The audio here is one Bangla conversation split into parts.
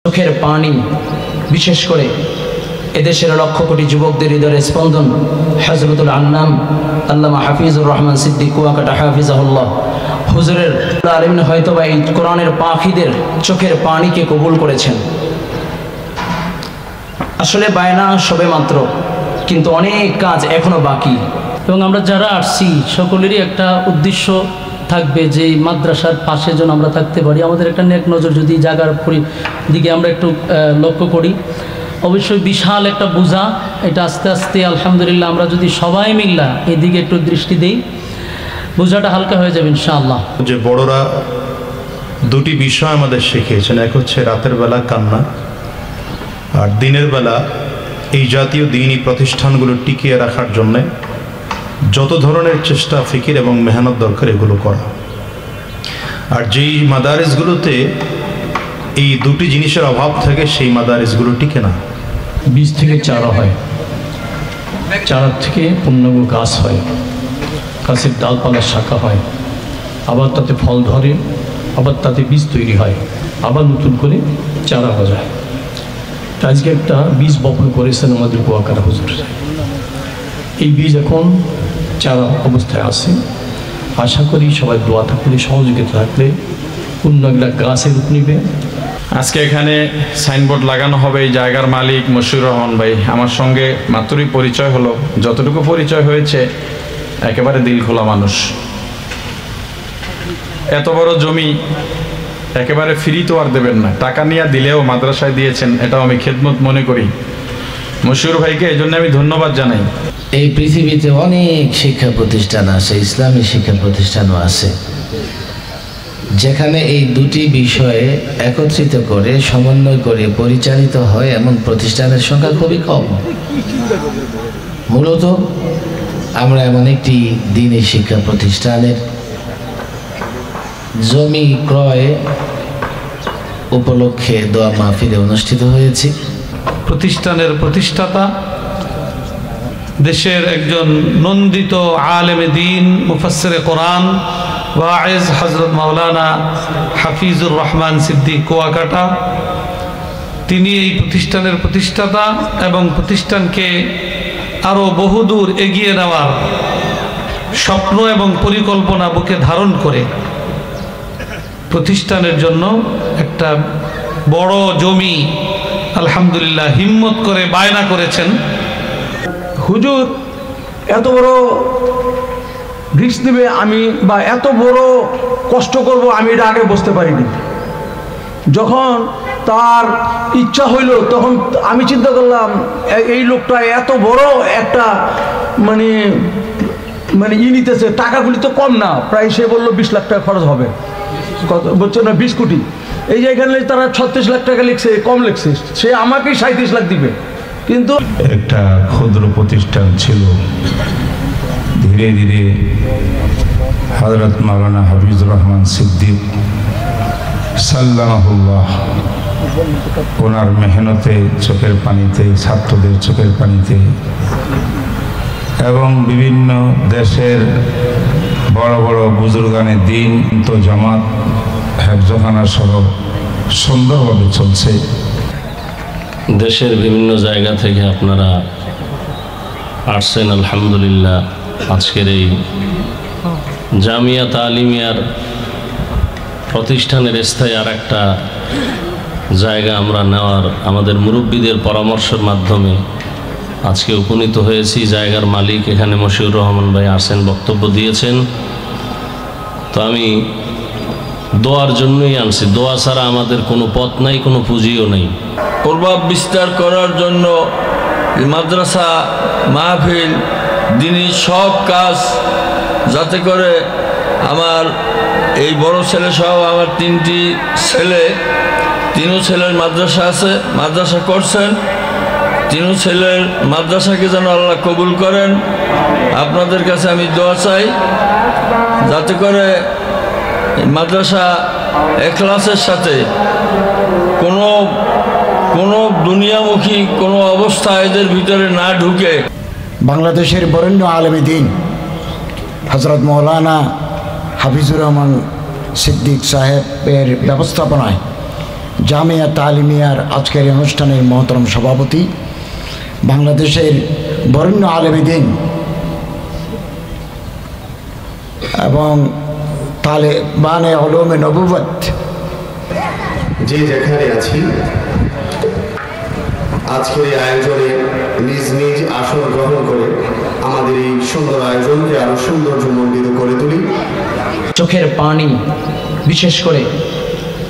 চোখের পানি, বিশেষ করে এদেশের লক্ষ কোটি যুবকদের হৃদয়ের স্পন্দন হযরতুল আন্নাম আল্লামা হাফিজুর রহমান সিদ্দিক কুয়াকাটা হাফিজাহুল্লাহ হুজুরের আলিমিন হয়তোবা এই কোরআনের পাখিদের চোখের পানিকে কবুল করেছেন। আসলে বায়না সবে মাত্র, কিন্তু অনেক কাজ এখনো বাকি। এবং আমরা যারা আসছি সকলেরই একটা উদ্দেশ্য থাকবে যে মাদ্রাসার পাশে যেন আমরা থাকতে পারি। আমাদের একটা নেক নজর যদি জায়গার দিকে আমরা একটু লক্ষ্য করি, অবশ্যই বিশাল একটা বোঝা, এটা আস্তে আস্তে আলহামদুলিল্লাহ আমরা যদি সবাই মিল্লা এদিকে একটু দৃষ্টি দিই, বোঝাটা হালকা হয়ে যাবে ইনশাআল্লাহ। যে বড়রা দুটি বিষয় আমাদের শিখিয়েছেন, এক হচ্ছে রাতের বেলা কান্না, আর দিনের বেলা এই জাতীয় দ্বীনি প্রতিষ্ঠানগুলো টিকিয়ে রাখার জন্যে যত ধরনের চেষ্টা, ফিকির এবং মেহনত দরকার এগুলো করা। আর যেই মাদারিসগুলোতে এই দুটি জিনিসের অভাব থাকে সেই মাদারিসগুলো টিকে না। বীজ থেকে চারা হয়, চারা থেকে পূর্ণাঙ্গ গাছ হয়, গাছের ডালপালা শাখা হয়, আবার তাতে ফল ধরে, আবার তাতে বীজ তৈরি হয়, আবার নতুন করে চারা গজায়। আজকে একটা বীজ বপন করেছেন আমাদের কুয়াকাটা হুজুর। এই বীজ এখন চারা অবস্থায় আছে। আশা করি সবাই দোয়া থাকলে, সহযোগিতা থাকলে পূর্ণ একটা গাছের রূপ নিবে। আজকে এখানে সাইনবোর্ড লাগানো হবে। এই জায়গার মালিক মশিউর রহমান ভাই আমার সঙ্গে মাত্রই পরিচয় হলো। যতটুকু পরিচয় হয়েছে একেবারে দিল খোলা মানুষ। এত বড় জমি একেবারে ফ্রি তো আর দেবেন না, টাকা নিয়ে দিলেও মাদ্রাসায় দিয়েছেন, এটাও আমি খেদমত মনে করি। মশিউর ভাইকে এই জন্য আমি ধন্যবাদ জানাই। এই পৃথিবীতে অনেক শিক্ষা প্রতিষ্ঠান আছে, ইসলামী শিক্ষা প্রতিষ্ঠানও আছে, যেখানে এই দুটি বিষয়ে একত্রিত করে সমন্বয় করে পরিচালিত হয় এমন প্রতিষ্ঠানের সংখ্যা খুবই কম। মূলত আমরা এমন একটি দ্বীনি শিক্ষা প্রতিষ্ঠানের জমি ক্রয় উপলক্ষে দোয়া মাহফিল অনুষ্ঠিত হয়েছে। প্রতিষ্ঠানের প্রতিষ্ঠাতা, দেশের একজন নন্দিত আলেমে দ্বীন, মুফাসসিরে কোরআন, ওয়াইজ হযরত মাওলানা হাফিজুর রহমান সিদ্দিক কুয়াকাটা, তিনি এই প্রতিষ্ঠানের প্রতিষ্ঠাতা এবং প্রতিষ্ঠানকে আরও বহুদূর এগিয়ে নেওয়ার স্বপ্ন এবং পরিকল্পনা বুকে ধারণ করে প্রতিষ্ঠানের জন্য একটা বড় জমি আলহামদুলিল্লাহ হিম্মত করে বায়না করেছেন। হুজুর এত বড় রিস্ক নেবে আমি, বা এত বড় কষ্ট করব আমি এটা আগে বুঝতে পারিনি। যখন তার ইচ্ছা হইল তখন আমি চিন্তা করলাম এই লোকটা এত বড় একটা মানে নিতেছে, টাকাগুলি তো কম না, প্রায় সে বললো 20 লাখ টাকা খরচ হবে। কত বলছে না, 20 কোটি। এই যে এখানে তারা 36 লাখ টাকা লিখছে, কম লিখছে, সে আমাকেই 37 লাখ দিবে। কিন্তু একটা ক্ষুদ্র প্রতিষ্ঠান ছিল, ধীরে ধীরে হযরত মাওলানা হাফিজুর রহমান সিদ্দিক সাল্লামাহুল্লাহ ওনার মেহনতে, চোখের পানিতে, ছাত্রদের চোখের পানিতে এবং বিভিন্ন দেশের বড় বড় বুজুর্গানে দ্বীন তো জামাত হেফজখানা সহ সুন্দরভাবে চলছে। দেশের বিভিন্ন জায়গা থেকে আপনারা আসছেন আলহামদুলিল্লাহ। আজকের এই জামিয়া তালিমিয়ার প্রতিষ্ঠানের স্থায়ী আর একটা জায়গা আমরা নেওয়ার আমাদের মুরব্বীদের পরামর্শের মাধ্যমে আজকে উপনীত হয়েছি। জায়গার মালিক এখানে মশিউর রহমান ভাই আসেন, বক্তব্য দিয়েছেন। তো আমি দোয়ার জন্যই আনছি, দোয়া ছাড়া আমাদের কোনো পথ নাই, কোনো পুঁজিও নেই। প্রভাব বিস্তার করার জন্য মাদ্রাসা, মাহফিল, দ্বীনি সব কাজ, যাতে করে আমার এই বড় ছেলে সহ আমার 3টি ছেলে, 3 ছেলের মাদ্রাসা আছে, মাদ্রাসা করছেন। 3 ছেলের মাদ্রাসাকে যেন আল্লাহ কবুল করেন। আপনাদের কাছে আমি দোয়া চাই, যাতে করে মাদ্রাসা এখলাসের সাথে কোনো দুনিয়ামুখী কোনো অবস্থা এদের ভিতরে না ঢুকে। বাংলাদেশের বরেণ্য আলেমে দ্বীন হযরত মাওলানা হাফিজুর রহমান সিদ্দিক সাহেবের ব্যবস্থাপনায় জামিয়া তালিমিয়ার আজকের এই অনুষ্ঠানের মহতরম সভাপতি, বাংলাদেশের বরেণ্য আলেমে দ্বীন এবং তালেবানে উলুমে নবুওয়াত, যে যেখানে আছি আজকের এই আয়োজনে নিজ নিজ আসন গ্রহণ করে আমাদের এই সুন্দর আয়োজনকে আরো সৌন্দর্যমণ্ডিত করে তুলি। চোখের পানি, বিশেষ করে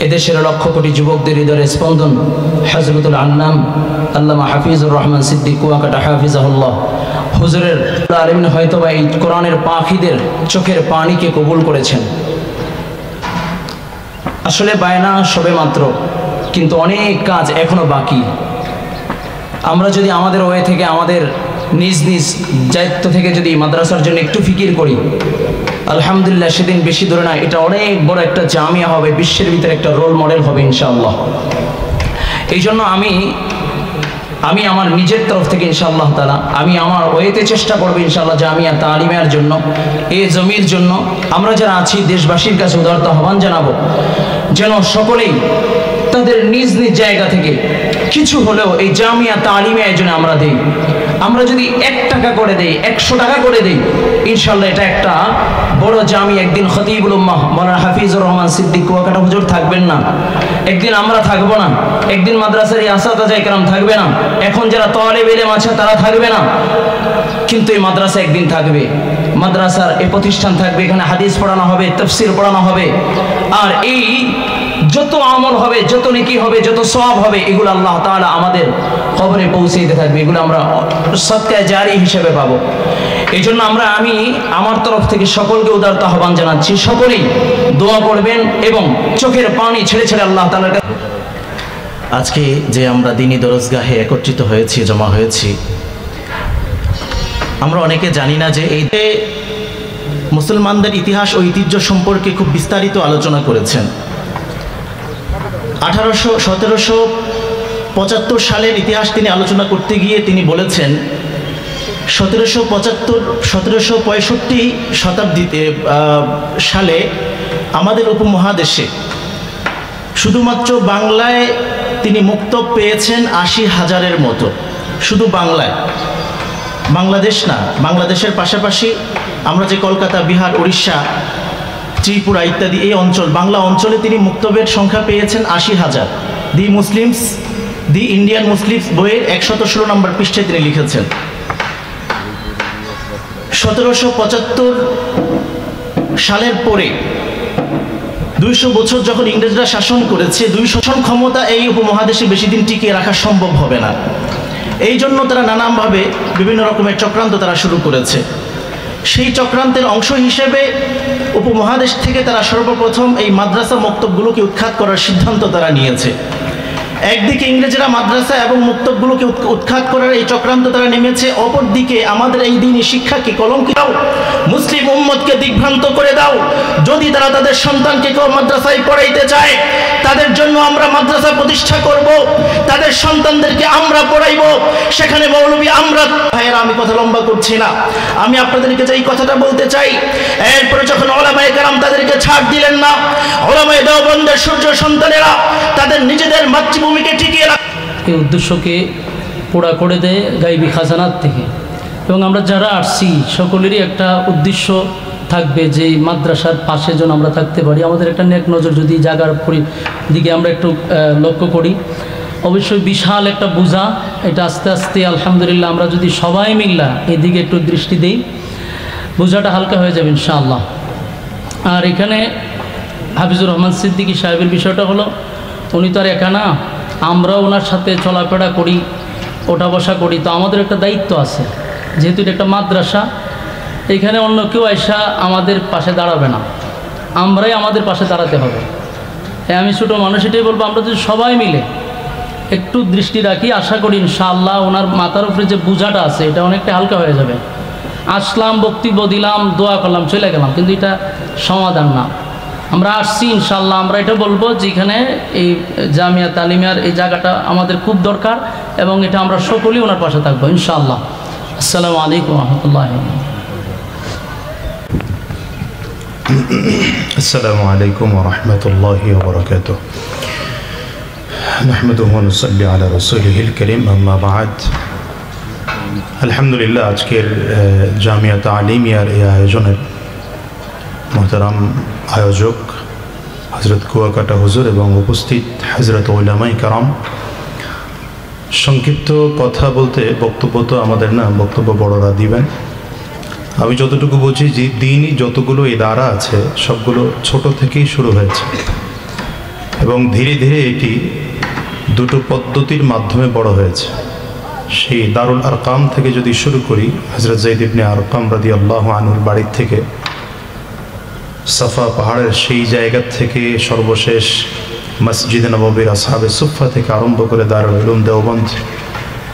এদেশের লক্ষ কোটি যুবকদের হৃদয়ের স্পন্দন হযরতুল আল্লাম আল্লামা হাফিজুর রহমান সিদ্দিক কুয়াকাটা হাফিজাহুল্লাহ হুজুরের আলিমিন হয়তোবা এই কোরআনের পাখিদের চোখের পানিকে কবুল করেছেন। আসলে বায়না সবে মাত্র, কিন্তু অনেক কাজ এখনো বাকি। আমরা যদি আমাদের ওয়ে থেকে, আমাদের নিজ নিজ দায়িত্ব থেকে যদি মাদ্রাসার জন্য একটু ফিকির করি, আলহামদুলিল্লাহ সেদিন বেশি দূরে না, এটা অনেক বড় একটা জামিয়া হবে, বিশ্বের ভিতরে একটা রোল মডেল হবে ইনশাআল্লাহ। এই জন্য আমি আমার নিজের তরফ থেকে ইনশাআল্লাহ তাআলা আমি আমার ওয়েতে চেষ্টা করবো ইনশাআল্লাহ জামিয়া তালিমের জন্য, এই জমির জন্য আমরা যারা আছি দেশবাসীর কাছে উদারত আহ্বান জানাবো যেন সকলেই তাদের নিজ নিজ জায়গা থেকে কিছু হলেও এই জামিয়া তালিমে আয়োজনে আমরা দেই। আমরা যদি 1 টাকা করে দেই, 100 টাকা করে দেই, ইনশাআল্লাহ এটা একটা বড় জামি। একদিন খতিবুল উম্মাহ মাওলানা হাফিজুর রহমান সিদ্দিক কুয়াকাটা হুজুর থাকবেন না, একদিন আমরা থাকবো না, একদিন মাদ্রাসার আসাতাজা ইকরাম থাকবে না, এখন যারা তালেবে ইলম আছে তারা থাকবে না, কিন্তু এই মাদ্রাসা একদিন থাকবে। মাদ্রাসার এই প্রতিষ্ঠান থাকবে, এখানে হাদিস পড়ানো হবে, তাফসীর পড়ানো হবে, আর এই যত আমল হবে, যত নেকি হবে, যত সওয়াব হবে, এগুলো আল্লাহ তাআলা আমাদের কবরে পৌঁছে দিতে থাকবে, এগুলো আমরা সদকা জারি হিসেবে পাবো। এই জন্য আমি আমার তরফ থেকে সকলকে উদারতা আহ্বান জানাচ্ছি, সকলেই দোয়া করবেন এবং চোখের পানি ছেড়ে ছেড়ে আল্লাহ তাআলার কাছে। আজকে যে আমরা দ্বীনি দরজগাহে একত্রিত হয়েছি, জমা হয়েছি, আমরা অনেকে জানি না যে এই মুসলমানদের ইতিহাস ও ঐতিহ্য সম্পর্কে খুব বিস্তারিত আলোচনা করেছেন। 1775 সালের ইতিহাস তিনি আলোচনা করতে গিয়ে তিনি বলেছেন 1765 শতাব্দীতে সালে আমাদের উপমহাদেশে শুধুমাত্র বাংলায় তিনি মুক্তব পেয়েছেন 80,000-এর মতো, শুধু বাংলায়, বাংলাদেশ না, বাংলাদেশের পাশাপাশি আমরা যে কলকাতা, বিহার, উড়িষ্যা, ত্রিপুরা ইত্যাদি এই অঞ্চল, বাংলা অঞ্চলে তিনি মুক্তবের সংখ্যা পেয়েছেন 80,000। দি ইন্ডিয়ান মুসলিমস বইয়ের 116 নম্বর পৃষ্ঠায় তিনি লিখেছেন। 1775 সালের পরে 200 বছর যখন ইংরেজরা শাসন করেছে, 200 ক্ষমতা এই উপমহাদেশে বেশি দিন টিকিয়ে রাখা সম্ভব হবে না। এই জন্য তারা নানানভাবে বিভিন্ন রকমের চক্রান্ত তারা শুরু করেছে। সেই চক্রান্তের অংশ হিসেবে উপমহাদেশ থেকে তারা সর্বপ্রথম এই মাদ্রাসা মক্তবগুলোকে উৎখাত করার সিদ্ধান্ত তারা নিয়েছে। একদিকে ইংরেজরা মাদ্রাসা এবং মুক্তবগুলোকে উৎখাত করার এই চক্রান্ত তারা নেমেছে, অপরদিকে আমাদের এই দ্বীনি শিক্ষাকে কলঙ্কিত দাও, মুসলিম উম্মতকে দিগ্ভ্রান্ত করে দাও। যদি তারা তাদের সন্তানকে কেউ মাদ্রাসায় পড়াইতে চায়, তাদের জন্য আমরা মাদ্রাসা প্রতিষ্ঠা করব, তাদের সন্তানদেরকে আমরা পড়াইব, সেখানে মৌলবী আমরা। ভাইয়েরা, আমি কথা লম্বা করছি না, আমি আপনাদেরকে যে এই কথাটা বলতে চাই, এরপরে যখন ওলামায়ে কেরাম তাদেরকে ছাড় দিলেন না, ওলামায়ে দেওবন্দের সূর্য সন্তানেরা তাদের নিজেদের মাতৃভূমিকে টিকিয়ে এই উদ্দেশ্যকে পুরা করে দেয় গাইবি খাজানাত থেকে। এবং আমরা যারা আসছি সকলেরই একটা উদ্দেশ্য থাকবে যে মাদ্রাসার পাশে যেন আমরা থাকতে পারি। আমাদের একটা নেক নজর যদি জায়গার দিকে আমরা একটু লক্ষ্য করি, অবশ্যই বিশাল একটা বোঝা, এটা আস্তে আস্তে আলহামদুলিল্লাহ আমরা যদি সবাই মিল্লা এদিকে একটু দৃষ্টি দিই, বোঝাটা হালকা হয়ে যাবে ইনশাআল্লাহ। আর এখানে হাফিজুর রহমান সিদ্দিকী সাহেবের বিষয়টা হলো, উনি তো আর একা না, আমরাও ওনার সাথে চলাফেরা করি, ওঠা বসা করি, তো আমাদের একটা দায়িত্ব আছে। যেহেতু এটা একটা মাদ্রাসা, এখানে অন্য কেউ আইসা আমাদের পাশে দাঁড়াবে না, আমরাই আমাদের পাশে দাঁড়াতে হবে। আমি ছোটো মানুষ এটাই বলবো, আমরা যদি সবাই মিলে একটু দৃষ্টি রাখি, আশা করি ইনশাআল্লাহ ওনার মাথার উপরে যে বোঝাটা আছে এটা অনেকটা হালকা হয়ে যাবে। আসলাম, বক্তব্য দিলাম, দোয়া করলাম, চলে গেলাম, কিন্তু এটা সমাধান না। আমরা আসছি ইনশাআল্লাহ, আমরা এটা বলবো যে এখানে এই জামিয়া তালিমিয়ার এই জায়গাটা আমাদের খুব দরকার, এবং এটা আমরা সকলেই ওনার পাশে থাকবো ইনশাআল্লাহ। আসসালামু আলাইকুম রহমতুল্লাহ। আসসালামু আলাইকুম ওয়া রাহমাতুল্লাহি ওয়া বারাকাতুহু। نحمده ونصلي على رسوله الكريم أما بعد আলহামদুলিল্লাহ আজকের জামিয়া তালিমিয়ার এই আয়োজনের মোহতারাম আয়োজক হযরত কুয়াকাটা হুজুর এবং উপস্থিত হযরত উলামায়ে কেরাম, সংক্ষিপ্ত কথা বলতে বক্তব্য তো আমাদের না, বক্তব্য বড়রা দিবেন। আমি যতটুকু বুঝি যে দিনই যতগুলো ইদারা আছে সবগুলো ছোট থেকেই শুরু হয়েছে এবং ধীরে ধীরে এটি দুটো পদ্ধতির মাধ্যমে বড় হয়েছে। সেই দারুল আরকাম থেকে যদি শুরু করি, হযরত যায়েদ ইবনে আরকাম রাদিয়াল্লাহু আনহুর বাড়ির থেকে সাফা পাহাড়ের সেই জায়গা থেকে সর্বশেষ মসজিদে নববীর আসহাবে সুফা থেকে আরম্ভ করে দারুল উলুম দেওবন্দ,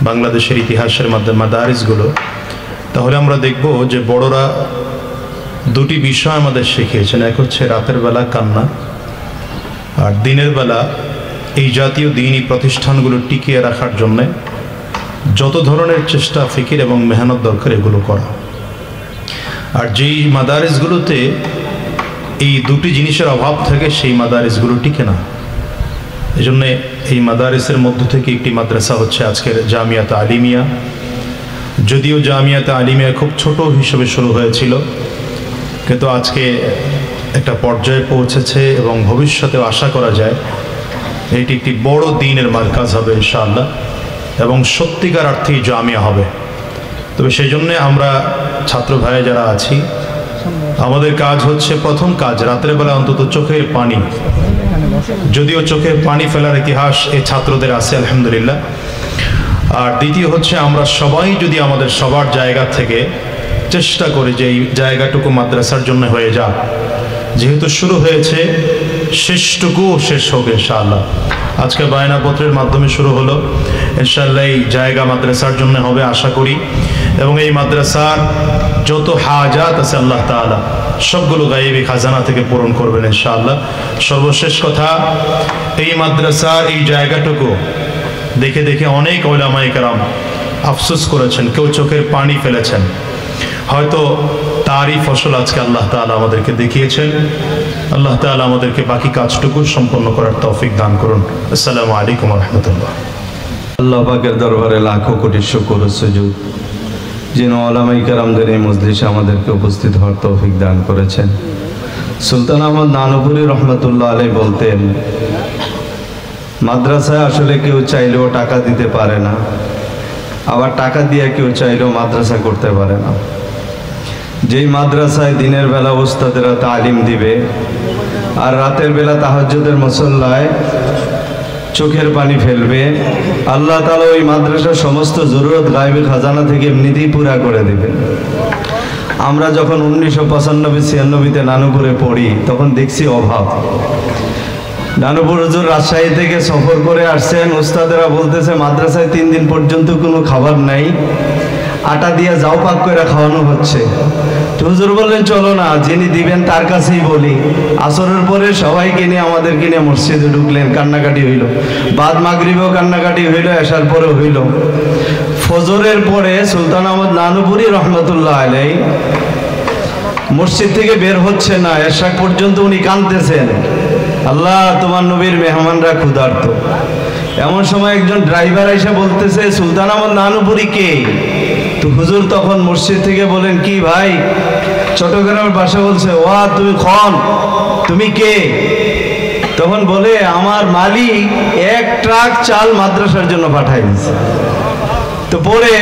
বাংলাদেশের ইতিহাসের মধ্যে মাদারিসগুলো, তাহলে আমরা দেখব যে বড়রা দুটি বিষয় আমাদের শিখিয়েছেন। এক হচ্ছে রাতের বেলা কান্না, আর দিনের বেলা এই জাতীয় দ্বীনি প্রতিষ্ঠানগুলো টিকিয়ে রাখার জন্যে যত ধরনের চেষ্টা, ফিকির এবং মেহনত দরকার এগুলো করা। আর যেই মাদারিসগুলোতে এই দুটি জিনিসের অভাব থাকে সেই মাদারিসগুলো টিকে না। এই জন্যে এই মাদারিসের মধ্য থেকে একটি মাদ্রাসা হচ্ছে আজকের জামিয়া তালিমিয়া। যদিও জামিয়া তালিমিয়া খুব ছোট হিসেবে শুরু হয়েছিল, কিন্তু আজকে একটা পর্যায়ে পৌঁছেছে এবং ভবিষ্যতেও আশা করা যায় এটি একটি বড় দ্বীনের মারকাজ হবে ইনশাআল্লাহ এবং সত্যিকার অর্থেই জামিয়া হবে। তবে সেই জন্যে আমরা ছাত্র ভাই যারা আছি, আমাদের কাজ হচ্ছে, প্রথম কাজ রাতের বেলা অন্তত চোখের পানি, যদিও চোখের পানি ফেলার ইতিহাস এই ছাত্রদের আছে আলহামদুলিল্লাহ। আর দ্বিতীয় হচ্ছে আমরা সবাই যদি আমাদের সবার জায়গা থেকে চেষ্টা করি যে এই জায়গাটুকু মাদ্রাসার জন্য হয়ে যাক, যেহেতু শুরু হয়েছে শেষটুকু শেষ হোক ইনশাআল্লাহ। আজকে বায়নাপত্রের মাধ্যমে শুরু হলো, ইনশাআল্লাহ এই জায়গা মাদ্রাসার জন্য হবে আশা করি, এবং এই মাদ্রাসার যত হাজাত আছে আল্লাহ তাআলা সবগুলো গায়েবী খাজানা থেকে পূরণ করবেন ইনশাআল্লাহ। সর্বশেষ কথা, এই মাদ্রাসার এই জায়গাটুকু দেখে দেখে অনেক উলামায়ে কেরাম আফসোস করেছেন, কেউ চোখের পানি ফেলেছেন। হয়তো তারই ফসল আজকে আল্লাহ তাআলা আমাদেরকে দেখিয়েছেন। আল্লাহ তাআলা আমাদেরকে বাকি কাজটুকু সম্পন্ন করার তৌফিক দান করুন। আসসালামু আলাইকুম ওয়া রাহমাতুল্লাহ। আল্লাহ পাকের দরবারে লাখো কোটি শুকর ও সুজুদ, যিনি উলামায়ে কেরামদের এই মজলিসে আমাদেরকে উপস্থিত হওয়ার তৌফিক দান করেছেন। সুলতান আহমদ নানুপুরি রহমতুল্লাহ আলাইহি বলতেন, মাদ্রাসায় আসলে কেউ চাইলেও টাকা দিতে পারে না, আবার টাকা দিয়ে কেউ চাইলেও মাদ্রাসা করতে পারে না। যেই মাদ্রাসায় দিনের বেলা ওস্তাদেরা তালিম দিবে আর রাতের বেলা তাহাজ্জুদের মুসল্লায় চোখের পানি ফেলবে, আল্লাহ তাআলা ওই মাদ্রাসার সমস্ত জরুরত গায়বী খাজানা থেকে এমনিতেই পুরা করে দেবে। আমরা যখন 1995-96-তে নানুপুরে পড়ি তখন দেখছি অভাব। নানুপুর হুজুর রাজশাহী থেকে সফর করে আসছেন, উস্তাদেরা বলতেছে মাদ্রাসায় 3 দিন পর্যন্ত কোনো খাবার নাই, আটা দিয়ে যাও পাক করে খাওয়ানো হচ্ছে। তো হুজুর বললেন চলো না, যিনি দিবেন তার কাছেই বলি। আসরের পরে সবাইকে নিয়ে আমাদেরকে নিয়ে মসজিদে ঢুকলেন, কান্নাকাটি হইল, বাদ মাগরিবেও কান্নাকাটি হইল, এশার পরেও হইল। ফজরের পরে সুলতান আহমদ নানুপুরি রহমতুল্লাহ আলাইহি মসজিদ থেকে বের হচ্ছে না, এশা পর্যন্ত উনি কাঁদতেছেন, আল্লাহ তোমার নবীর মেহমানরা ক্ষুধার্ত। এমন সময় একজন ড্রাইভার এসে বলতেছে, সুলতান আহমদ নানুপুরি কে? তো হুজুর তখন মসজিদ থেকে বলেন, কি ভাই? চট্টগ্রামের ভাষা বলছে, ওয়া তুমি খন, তুমি কে? তখন বলে, আমার মালিক 1 ট্রাক চাল মাদ্রাসার জন্য পাঠাই দিয়েছে। তো পরে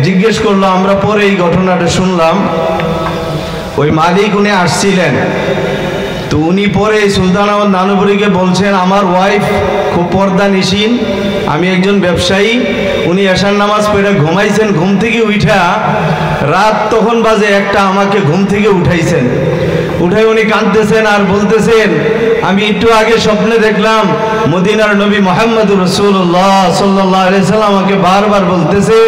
জিজ্ঞেস করলো, আমরা পরে এই ঘটনাটা শুনলাম, ওই মালিক উনি আসছিলেন। তো উনি পরে সুলতান আহমদ নানুপুরিকে বলছেন, আমার ওয়াইফ খুব পর্দা নিশীন, আমি একজন ব্যবসায়ী। উনি এশার নামাজ পড়ে ঘুমাইছেন, ঘুম থেকে উঠা রাত তখন বাজে 1টা, আমাকে ঘুম থেকে উঠাইছেন। উঠে উনি কাঁদতেছেন আর বলতেছেন, আমি একটু আগে স্বপ্নে দেখলাম মদিনার নবী মুহাম্মদুর রাসূলুল্লাহ সাল্লাল্লাহু আলাইহি ওয়াসাল্লাম আমাকে বারবার বলতেছে,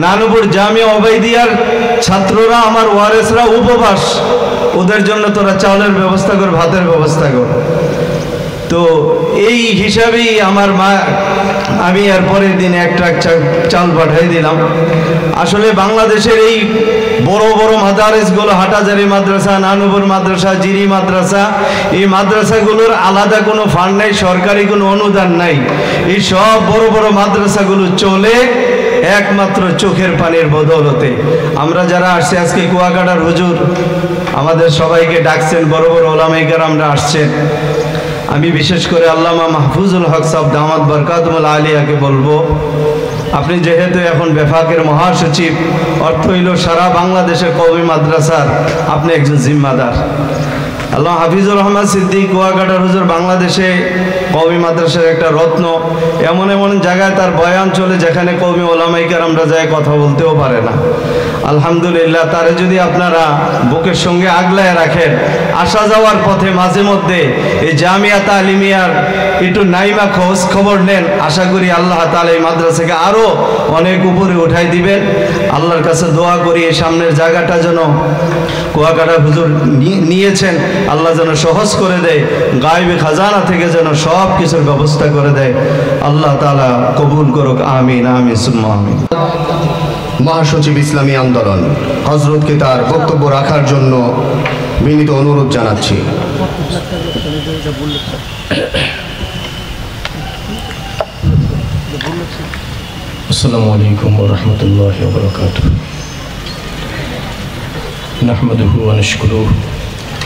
নানুপুর জামিয়া ওবাইদিয়ার ছাত্ররা, আমার ওয়ারেসরা উপবাস, ওদের জন্য তোরা চাউলের ব্যবস্থা কর, ভাতের ব্যবস্থা কর। তো এই হিসাবেই আমার মা, আমি এর পরের দিন 1 ট্রাক চাল পাঠাই দিলাম। আসলে বাংলাদেশের এই বড় বড় মাদারিসগুলো, হাটাজারি মাদ্রাসা, নানুপুর মাদ্রাসা, জিরি মাদ্রাসা, এই মাদ্রাসাগুলোর আলাদা কোনো ফান্ড নাই, সরকারি কোনো অনুদান নাই। এই সব বড় বড় মাদ্রাসাগুলো চলে একমাত্র চোখের পানির বদৌলতে। আমরা যারা আসছি আজকে কুয়াকাটার হুজুর আমাদের সবাইকে ডাকছেন, বড় বড় ওলামায়ে কেরামরা আসছেন। আমি বিশেষ করে আল্লামা মাহফুজুল হক সাহেব দামাত বরকাতুল আলিয়াকে বলবো, আপনি যেহেতু এখন বেফাকের মহাসচিব, অর্থ হইল সারা বাংলাদেশের কওমি মাদ্রাসার আপনি একজন জিম্মাদার। আল্লাহ হাফিজুর রহমান সিদ্দিক কুয়াকাটার হুজুর বাংলাদেশে কওমি মাদ্রাসার একটা রত্ন। এমন এমন জায়গায় তার বয়ান চলে যেখানে কওমি ওলামায়ে কেরামরা যায় কথা বলতেও পারে না। আলহামদুলিল্লাহ, তারে যদি আপনারা বুকের সঙ্গে আগলায় রাখেন, আসা যাওয়ার পথে মাঝে মধ্যে এই জামিয়া তালিমিয়ার একটু নাইমা খোঁজ খবর নেন, আশা করি আল্লাহ তাআলা এই মাদ্রাসাকে আরো অনেক উপরে উঠাই দিবেন। আল্লাহর কাছে দোয়া করি এই সামনের জায়গাটা যেন কুয়াকাটা হুজুর নিয়েছেন, আল্লাহ যেন সহজ করে দেয়, গায়েবে খাজানা থেকে যেন সব কিছুর ব্যবস্থা করে দেয়। আল্লাহ তাআলা কবুল করুক, আমিন আমিন সুম্মা আমিন। মহাসচিব ইসলামী আন্দোলন হযরতকে তার বক্তব্য রাখার জন্য বিনীত অনুরোধ জানাচ্ছি। আসসালামু আলাইকুম ওয়া রাহমাতুল্লাহি ওয়া বারাকাতুহু। নাহমাদুহু ওয়া নাশকুরুহু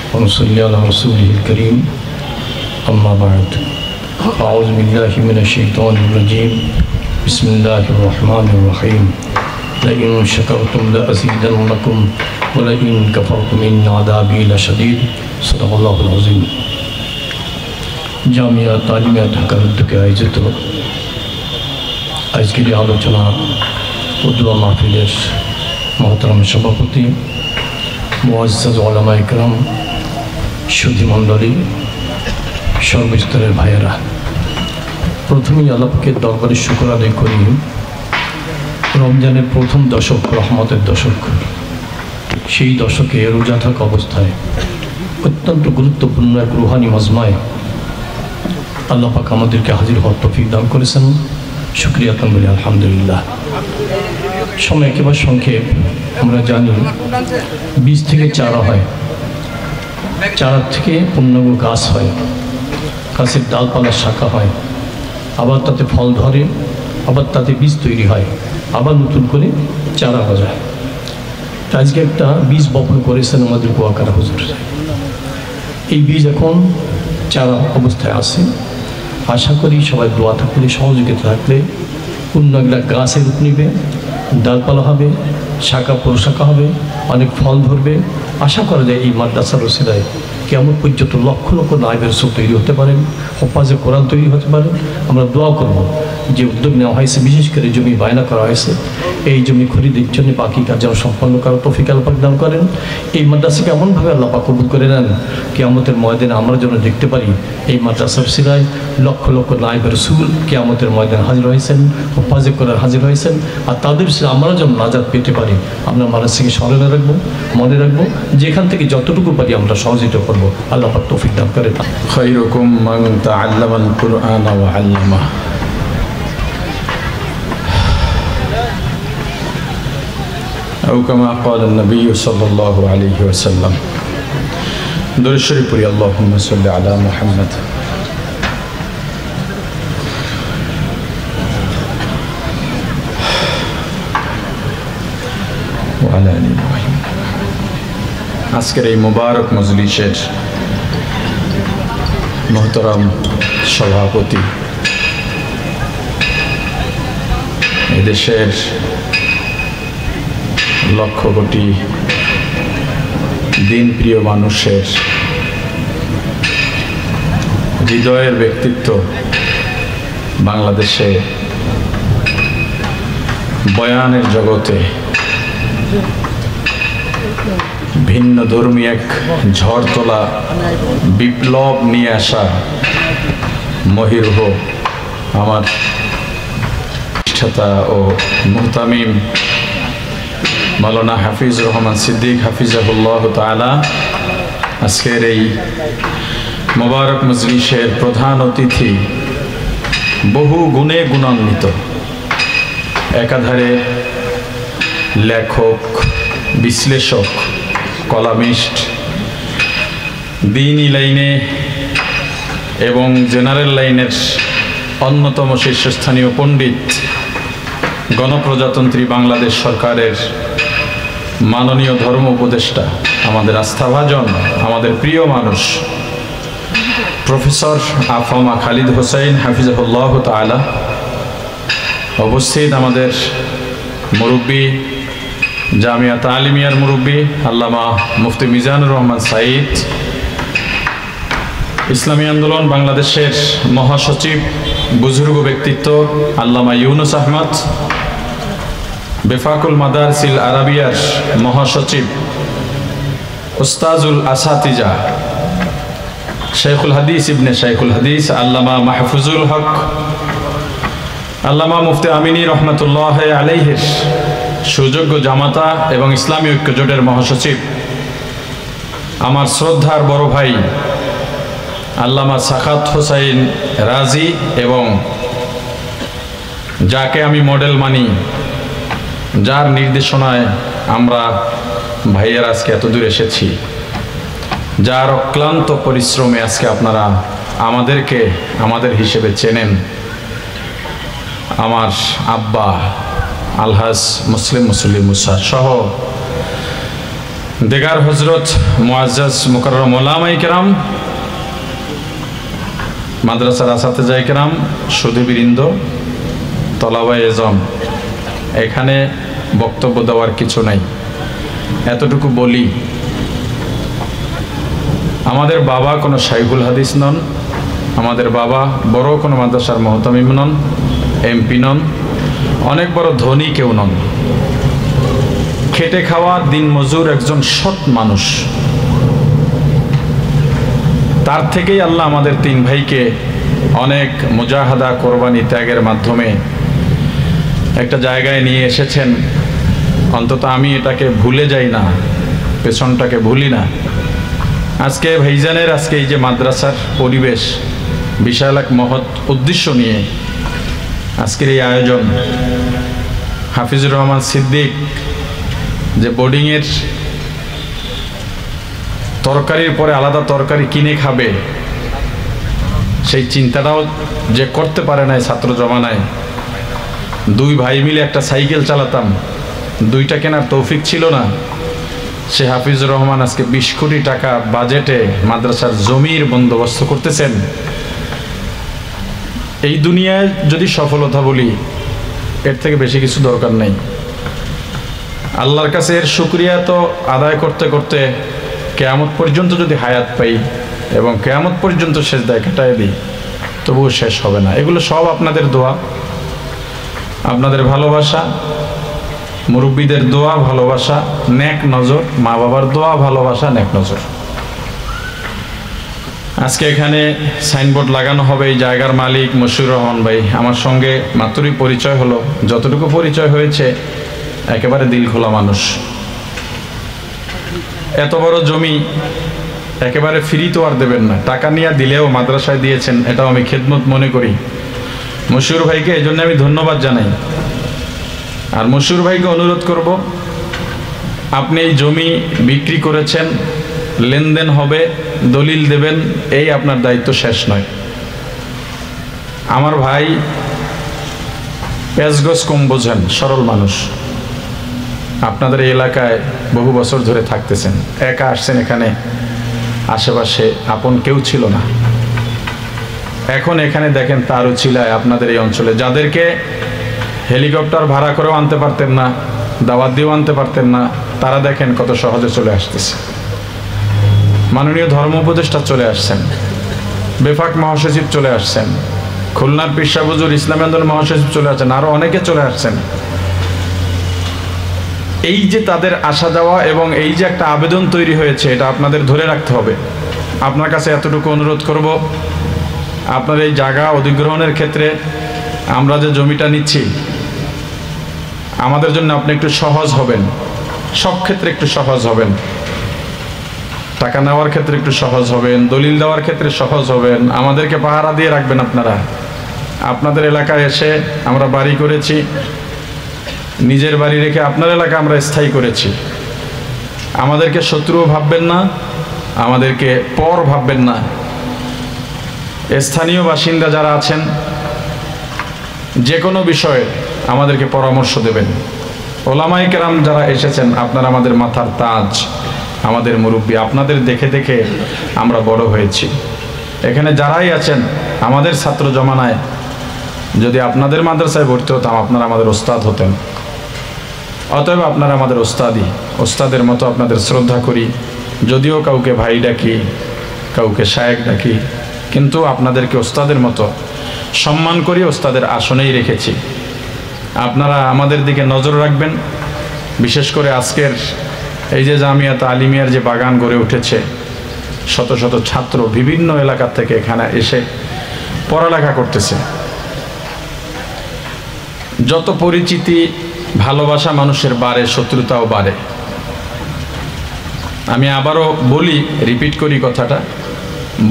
ওয়া নুসাল্লি আলা রাসূলিহিল কারীম। আম্মা বা'দ। আউযু বিল্লাহি মিনাশ শাইতানির রাজীম। বিসমিল্লাহির রহমানির রহিম। লাইন শাকারতুম লাযীদান্নাকুম ওয়া লাইন কাফারতুম ইন্না আযাবি লাশাদীদ। সাদাকাল্লাহুল আযীম। জামিয়া তালিমিয়া ঢাকার উদ্যোগে আয়োজিত আজকের এই আলোচনা ও দোয়া মাহফিলের মহতারাম সভাপতি, মুআজ্জাজ উলামায়ে কেরাম, সুধী মণ্ডলী, সর্বস্তরের ভাইয়েরা, প্রথমেই আল্লাহকে দরবারে শুকর আদায় করি। রমজানের প্রথম দশক, রহমতের দশক, সেই দশকে রোজা থাকা অবস্থায় অত্যন্ত গুরুত্বপূর্ণ এক রুহানি মজমায় আল্লাহ পাক আমাদেরকে হাজির হওয়ার তৌফিক দান করেছেন। শুকরিয়া আলহামদুলিল্লাহ। আলহামদুলিল্লাহ। সময় একেবারে সংক্ষেপ। আমরা জানি বীজ থেকে চারা হয়, চারা থেকে পূর্ণাঙ্গ গাছ হয়, গাছের ডালপালার শাখা হয়, আবার তাতে ফল ধরে, আবার তাতে বীজ তৈরি হয়, আবার নতুন করে চারা গজায়। আজকে একটা বীজ বপন করেছেন আমাদের কুয়াকাটা হুজুর। এই বীজ এখন চারা অবস্থায় আছে। আশা করি সবাই দোয়া থাকলে, সহযোগিতা থাকলে পূর্ণ একটা গাছের রূপ নেবে, ডালপালা হবে, শাখা প্রশাখা হবে, অনেক ফল ধরবে। আশা করা যায় এই মাদ্রাসার ওসিলায় কেমন পর্যন্ত লক্ষ লক্ষ নায়েবের রসূল তৈরি হতে পারেন, হফাজে কোরআন তৈরি হতে পারেন। আমরা দোয়া করব যে উদ্যোগ নেওয়া হয়েছে, বিশেষ করে জমি বায়না করা হয়েছে, এই জমি খরিদের জন্য বাকি কাজ যেন সম্পন্ন করার তৌফিক আল্লাহ পাক দান করেন। এই মাদ্রাসাকে এমনভাবে আল্লাহ পাক কবুল করে নেন, কিয়ামতের ময়দানে আমরা যেন দেখতে পারি এই মাদ্রাসার সিলায় লক্ষ লক্ষ নায়েবের রসূল কিয়ামতের ময়দানে হাজির হয়েছেন, হফাজে কোরআন হাজির হয়েছেন, আর তাদের আমরা যেন নাজাত পেতে পারি। আমরা মাদ্রাসাকে স্মরণে রাখবো, মনে রাখবো, যেখান থেকে যতটুকু পারি আমরা সহযোগিতা করবো। আল্লাহ পাক তৌফিক দান করেন। খায়রুকুম মান তাআল্লামাল কুরআনা ওয়া আল্লামা। أو كما قال النبي صلى الله عليه وسلم. درود شريف পড়ি। اللهم صل على محمد وعلى آل إبراهيم. আজকের এই মুবারক মজলিসের মহতরম সভাপতি, এদেশের লক্ষ কোটি দিনপ্রিয় মানুষের হৃদয়ের ব্যক্তিত্ব, বাংলাদেশে বয়ানের জগতে ভিন্ন ধর্মী এক ঝড় তোলা বিপ্লব নিয়ে আসা মহিরুহ আমার প্রতিষ্ঠাতা ও মুহতামিম মাওলানা হাফিজুর রহমান সিদ্দিক হাফিজাহুল্লাহ তাআলা আজকের এই মোবারক মজলিসের প্রধান অতিথি, বহু গুণে গুণান্বিত, একাধারে লেখক, বিশ্লেষক, কলামিস্ট, দ্বীনি লাইনে এবং জেনারেল লাইনের অন্যতম শীর্ষস্থানীয় পণ্ডিত, গণপ্রজাতন্ত্রী বাংলাদেশ সরকারের মাননীয় ধর্ম উপদেষ্টা, আমাদের আস্থাভাজন, আমাদের প্রিয় মানুষ প্রফেসর আফামা খালিদ হোসেন হাফিজাহুল্লাহ তাআলা, উপস্থিত আমাদের মুরব্বী, জামিয়া তালিমিয়ার মুরব্বী আল্লামা মুফতি মিজানুর রহমান সাঈদ, ইসলামী আন্দোলন বাংলাদেশের মহাসচিব, বুজুর্গ ব্যক্তিত্ব আল্লামা ইউনুস আহমদ, বেফাকুল মাদারসিল আরাবিয়ার মহাসচিব উস্তাজুল আসাতিজা, শেখুল হাদিস ইবনে শেখুল হাদিস আল্লামা মাহফুজুল হক, আল্লামা মুফতি আমিনী রহমতুল্লাহ আলাইহির সুযোগ্য জামাতা এবং ইসলামী ঐক্য জোটের মহাসচিব, আমার শ্রদ্ধার বড় ভাই আল্লামা সাখাত হোসাইন রাজি, এবং যাকে আমি মডেল মানি, যার নির্দেশনায় আমরা ভাইয়ের আজকে এত দূর এসেছি, যার অক্লান্ত পরিশ্রমে আজকে আপনারা আমাদেরকে আমাদের হিসেবে চেনেন, আমার আব্বা আলহাজ মুসলিম মুসা সহ দেগার হজরত মুআজ্জাজ মুকাররম ওলামায়ে কেরাম, মাদ্রাসার আসাতেজায়ে কেরাম, সুধীবৃন্দ, তলাবায়ে এজম, এখানে বক্তব্য দেওয়ার কিছু নাই, এতটুকু বলি, আমাদের বাবা কোনো শাইখুল হাদিস নন, আমাদের বাবা বড় কোনো মাদ্রাসার মুহতামিম নন, এমপি নন, অনেক বড় ধনী কেউ নন, খেটে খাওয়া দিন মজুর একজন সৎ মানুষ। তার থেকেই আল্লাহ আমাদের তিন ভাইকে অনেক মুজাহাদা, কোরবানি, ত্যাগের মাধ্যমে একটা জায়গায় নিয়ে এসেছেন। অন্তত আমি এটাকে ভুলে যাই না, পেছনটাকে ভুলি না। আজকে ভাইজানের আজকে এই যে মাদ্রাসার পরিবেশ, বিশাল এক মহৎ উদ্দেশ্য নিয়ে আজকের এই আয়োজন, হাফিজুর রহমান সিদ্দিক যে বোর্ডিংয়ের তরকারির পরে আলাদা তরকারি কিনে খাবে, সেই চিন্তাটাও যে করতে পারে না ছাত্র জমানায়। দুই ভাই মিলে একটা সাইকেল চালাতাম, দুইটা কেনার তৌফিক ছিল না। সে হাফিজুর রহমান আজকে 20 কোটি টাকা বাজেটে মাদ্রাসার জমির বন্দোবস্ত করতেছেন। এই দুনিয়ায় যদি সফলতা বলি, এর থেকে বেশি কিছু দরকার নেই। আল্লাহর কাছে এর শুকরিয়া তো আদায় করতে করতে কিয়ামত পর্যন্ত যদি হায়াত পাই এবং কিয়ামত পর্যন্ত সেজদায় কাটায় দিই, তবুও শেষ হবে না। এগুলো সব আপনাদের দোয়া, আপনাদের ভালোবাসা, মুরব্বীদের দোয়া, ভালোবাসা, নেক নজর, মা বাবার দোয়া, ভালোবাসা, নেক নজর। আজকে এখানে সাইনবোর্ড লাগানো হবে, এই জায়গার মালিক মশিউর রহমান ভাই। আমার সঙ্গে মাত্রই পরিচয় হলো, যতটুকু পরিচয় হয়েছে একেবারে দিল খোলা মানুষ। এত বড় জমি একেবারে ফ্রি তো আর দেবেন না, টাকা নিয়ে দিলেও মাদ্রাসায় দিয়েছেন, এটাও আমি খেদমত মনে করি। মশিউর ভাইকে এই জন্য আমি ধন্যবাদ জানাই। আর মশিউর ভাইকে অনুরোধ করব, আপনি এই জমি বিক্রি করেছেন, লেনদেন হবে, দলিল দেবেন, এই আপনার দায়িত্ব শেষ নয়। আমার ভাই পেঁচগজ কম বোঝেন, সরল মানুষ। আপনাদের এই এলাকায় বহু বছর ধরে থাকতেছেন, একা আসছেন এখানে, আশেপাশে আপন কেউ ছিল না। এখন এখানে দেখেন তার উছিলায় আপনাদের এই অঞ্চলে যাদেরকে হেলিকপ্টার ভাড়া করেও আনতে পারতেন না, দাওয়াত দিয়েও আনতে পারতেন না, তারা দেখেন কত সহজে চলে আসতেছে। মাননীয় ধর্ম উপদেষ্টা চলে আসছেন, বেফাক মহাসচিব চলে আসছেন, খুলনার পিসা হুজুর ইসলামী আন্দোলন মহাসচিব চলে আসছেন, আরো অনেকে চলে আসছেন। এই যে তাদের আসা যাওয়া এবং এই যে একটা আবেদন তৈরি হয়েছে, এটা আপনাদের ধরে রাখতে হবে। আপনার কাছে এতটুকু অনুরোধ করব, আপনার এই জায়গা অধিগ্রহণের ক্ষেত্রে আমরা যে জমিটা নিচ্ছি, আমাদের জন্য আপনি একটু সহজ হবেন, সব ক্ষেত্রে একটু সহজ হবেন। টাকা নেওয়ার ক্ষেত্রে একটু সহজ হবেন, দলিল দেওয়ার ক্ষেত্রে সহজ হবেন, আমাদেরকে পাহারা দিয়ে রাখবেন। আপনারা আপনাদের এলাকায় এসে আমরা বাড়ি করেছি, নিজের বাড়ি রেখে আপনার এলাকা আমরা স্থায়ী করেছি। আমাদেরকে শত্রুও ভাববেন না, আমাদেরকে পর ভাববেন না। স্থানীয় বাসিন্দা যারা আছেন যে কোনো বিষয়ে আমাদেরকে পরামর্শ দেবেন। ওলামায়ে কেরাম যারা এসেছেন, আপনারা আমাদের মাথার তাজ, আমাদের মুরব্বী। আপনাদের দেখে দেখে আমরা বড় হয়েছি। এখানে যারাই আছেন আমাদের ছাত্র জমানায় যদি আপনাদের মাদ্রাসায় ভর্তি হতাম, আপনারা আমাদের ওস্তাদ হতেন। অতএব আপনারা আমাদের ওস্তাদই, ওস্তাদের মতো আপনাদের শ্রদ্ধা করি। যদিও কাউকে ভাই ডাকি, কাউকে শায়েক ডাকি, কিন্তু আপনাদেরকে ওস্তাদের মতো সম্মান করি, ওস্তাদের আসনেই রেখেছি। আপনারা আমাদের দিকে নজর রাখবেন। বিশেষ করে আজকের এই যে জামিয়াত আলিমিয়ার যে বাগান গড়ে উঠেছে, শত শত ছাত্র বিভিন্ন এলাকা থেকে এখানে এসে পড়ালেখা করতেছে। যত পরিচিতি ভালোবাসা মানুষের বাড়ে, শত্রুতাও বাড়ে। আমি আবারও বলি, রিপিট করি কথাটা,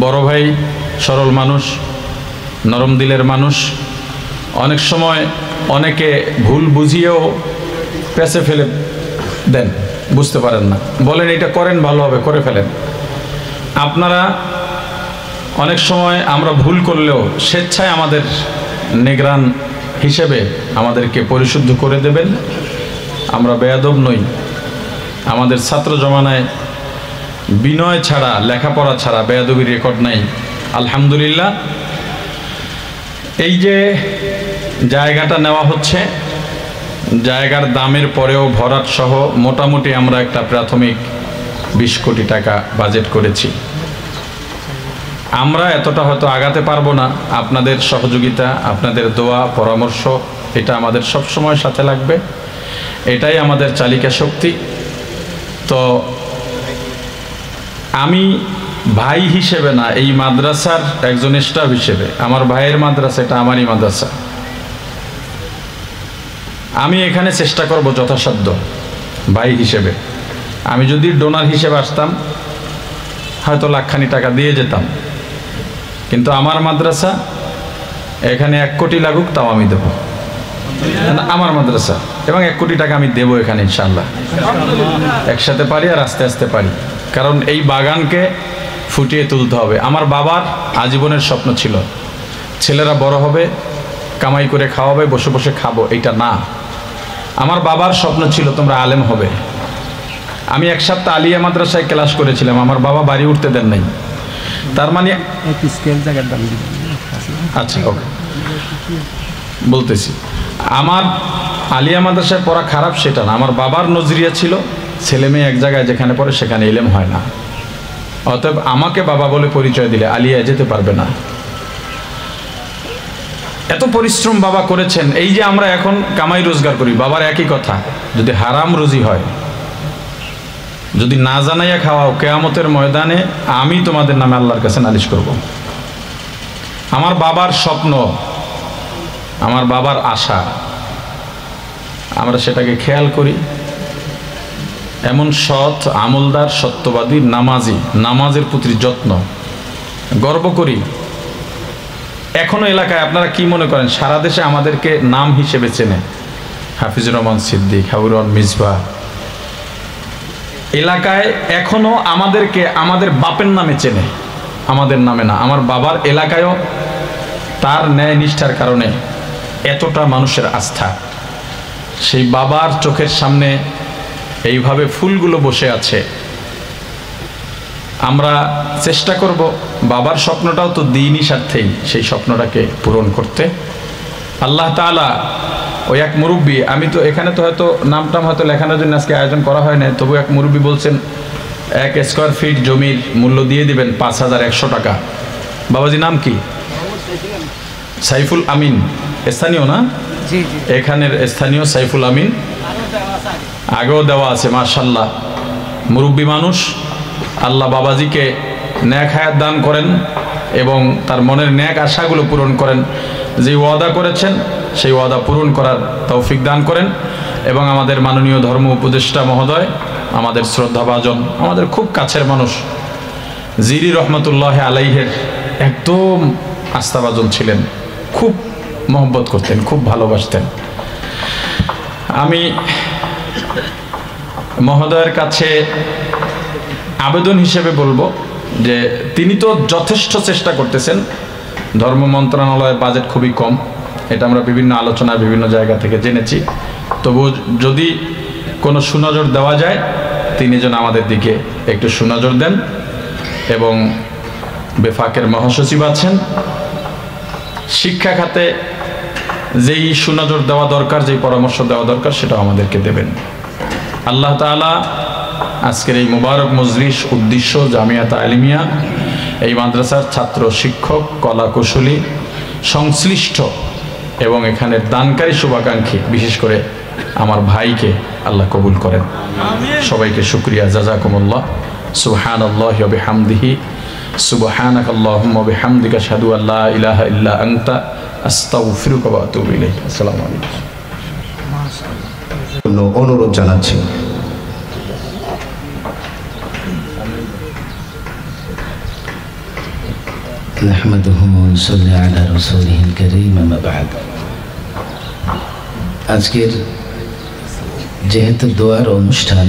বড় ভাই সরল মানুষ, নরম দিলের মানুষ। অনেক সময় অনেকে ভুল বুঝিয়েও পেছে ফেলে দেন, বুঝতে পারেন না, বলেন এটা করেন ভালো হবে, করে ফেলেন। আপনারা অনেক সময় আমরা ভুল করলেও স্বেচ্ছায় আমাদের নিগরান হিসেবে আমাদেরকে পরিশুদ্ধ করে দেবেন। আমরা বেয়াদব নই। আমাদের ছাত্র জমানায় বিনয় ছাড়া, লেখাপড়া ছাড়া বেয়াদবির রেকর্ড নাই, আলহামদুলিল্লাহ। এই যে জায়গাটা নেওয়া হচ্ছে, জায়গার দামের পরেও ভরাট সহ মোটামুটি আমরা একটা প্রাথমিক 20 কোটি টাকা বাজেট করেছি। আমরা এতটা হয়তো আগাতে পারবো না। আপনাদের সহযোগিতা, আপনাদের দোয়া, পরামর্শ, এটা আমাদের সব সময় সাথে লাগবে। এটাই আমাদের চালিকা শক্তি। তো আমি ভাই হিসেবে না, এই মাদ্রাসার একজন স্টাফ হিসেবে, আমার ভাইয়ের মাদ্রাসা, এটা আমারই মাদ্রাসা। আমি এখানে চেষ্টা করব যথাসাধ্য ভাই হিসেবে। আমি যদি ডোনার হিসেবে আসতাম হয়তো লাখখানি টাকা দিয়ে যেতাম, কিন্তু আমার মাদ্রাসা, এখানে 1 কোটি লাগুক তাও আমি দেবো, আমার মাদ্রাসা, এবং 1 কোটি টাকা আমি দেবো এখানে ইনশাআল্লাহ। একসাথে পারি আর আস্তে আস্তে পারি, কারণ এই বাগানকে ফুটিয়ে তুলতে হবে। আমার বাবার আজীবনের স্বপ্ন ছিল ছেলেরা বড় হবে, কামাই করে খাওয়াবে, বসে বসে খাবো, এটা না। আমার বাবার স্বপ্ন ছিল তোমরা আলেম হবে। আমি 1 সপ্তাহ আলিয়া মাদ্রাসায় ক্লাস করেছিলাম, আমার বাবা বাড়ি উঠতে দেন নাই। তার মানে আচ্ছা, ওকে, বলতেছি, আমার আলিয়া মাদ্রাসায় পড়া খারাপ সেটা না। আমার বাবার নজরিয়া ছিল ছেলে মেয়ে এক জায়গায় যেখানে পড়ে সেখানে ইলম হয় না। অতএব আমাকে বাবা বলে পরিচয় দিলে আলিয়ায় যেতে পারবে না। এত পরিশ্রম বাবা করেছেন। এই যে আমরা এখন কামাই রোজগার করি, বাবার একই কথা, যদি হারাম রুজি হয়, যদি না জানাইয়া খাওয়াও, কিয়ামতের ময়দানে আমি তোমাদের নামে আল্লাহর কাছে নালিশ করব। আমার বাবার স্বপ্ন, আমার বাবার আশা, আমরা সেটাকে খেয়াল করি। এমন সৎ, আমলদার, সত্যবাদী, নামাজি, নামাজের প্রতি যত্ন, গর্ব করি। এখনো এলাকায় আপনারা কি মনে করেন সারা দেশে আমাদেরকে নাম হিসেবে চেনে? হাফিজুর রহমান সিদ্দিক, হাবিবুর রহমান মিসবাহ। এলাকায় এখনো আমাদেরকে আমাদের বাপের নামে চেনে, আমাদের নামে না। আমার বাবার এলাকায়ও তার ন্যায় নিষ্ঠার কারণে এতটা মানুষের আস্থা। সেই বাবার চোখের সামনে এইভাবে ফুলগুলো বসে আছে। আমরা চেষ্টা করব বাবার স্বপ্নটাও তো দ্বীনি স্বার্থেই, সেই স্বপ্নটাকে পূরণ করতে। আল্লাহ তাআলা ওই এক মুরব্বী, আমি তো এখানে তো হয়তো নামটাম হয়তো লেখানোর জন্য আজকে আয়োজন করা হয় না, তবু এক মুরব্বী বলছেন 1 স্কয়ার ফিট জমির মূল্য দিয়ে দিবেন 5100 টাকা। বাবাজি নাম কি? সাইফুল আমিন, স্থানীয় না? এখানের স্থানীয় সাইফুল আমিন, আগেও দেওয়া আছে। মাশাআল্লাহ, মুরব্বী মানুষ। আল্লাহ বাবাজিকে ন্যাক হায়াত দান করেন এবং তার মনের ন্যাক আশাগুলো পূরণ করেন। যে ওয়াদা করেছেন সেই ওয়াদা পূরণ করার তৌফিক দান করেন। এবং আমাদের মাননীয় ধর্ম উপদেষ্টা মহোদয়, আমাদের শ্রদ্ধাভাজন, আমাদের খুব কাছের মানুষ, জিরি রহমতুল্লাহ আলাইহের একদম আস্থাভাজন ছিলেন, খুব মহব্বত করতেন, খুব ভালোবাসতেন। আমি মহোদয়ের কাছে আবেদন হিসেবে বলবো যে তিনি তো যথেষ্ট চেষ্টা করতেছেন। ধর্ম মন্ত্রণালয়ের বাজেট খুবই কম, এটা আমরা বিভিন্ন আলোচনা বিভিন্ন জায়গা থেকে জেনেছি। তবু যদি কোনো সুনজর দেওয়া যায়, তিনি যেন আমাদের দিকে একটু সুনজর দেন। এবং বেফাকের মহাসচিব আছেন, শিক্ষা খাতে যেই সুনজর দেওয়া দরকার, যেই পরামর্শ দেওয়া দরকার, সেটাও আমাদেরকে দেবেন। আল্লাহ তাআলা আজকের এই মুবারক মজলিস উদ্দেশ্য জামিয়াত আলিমিয়া, এই মাদ্রাসার ছাত্র শিক্ষক কলা কুশলী সংশ্লিষ্ট এবং এখানের দানকারী শুভাকাঙ্ক্ষী, বিশেষ করে আমার ভাইকে আল্লাহ কবুল করেন। সবাইকে শুকরিয়া, জাযাকুমুল্লাহ। সুবহানাল্লাহি ওয়া বিহামদিহি, সুবহানাকাল্লাহুম্মা ওয়া বিহামদিকা আশহাদু আল্লা ইলাহা ইল্লা আনতা আস্তাগফিরুকা ওয়া আতুবু ইলাইক। আসসালামু আলাইকুম। অনুরোধ জানাচ্ছি। নাহমাদুহু ওয়া নুসাল্লি আলা রাসূলিহিল কারীম, আম্মা বা'দ। আজকের যেহেতু দোয়ার অনুষ্ঠান,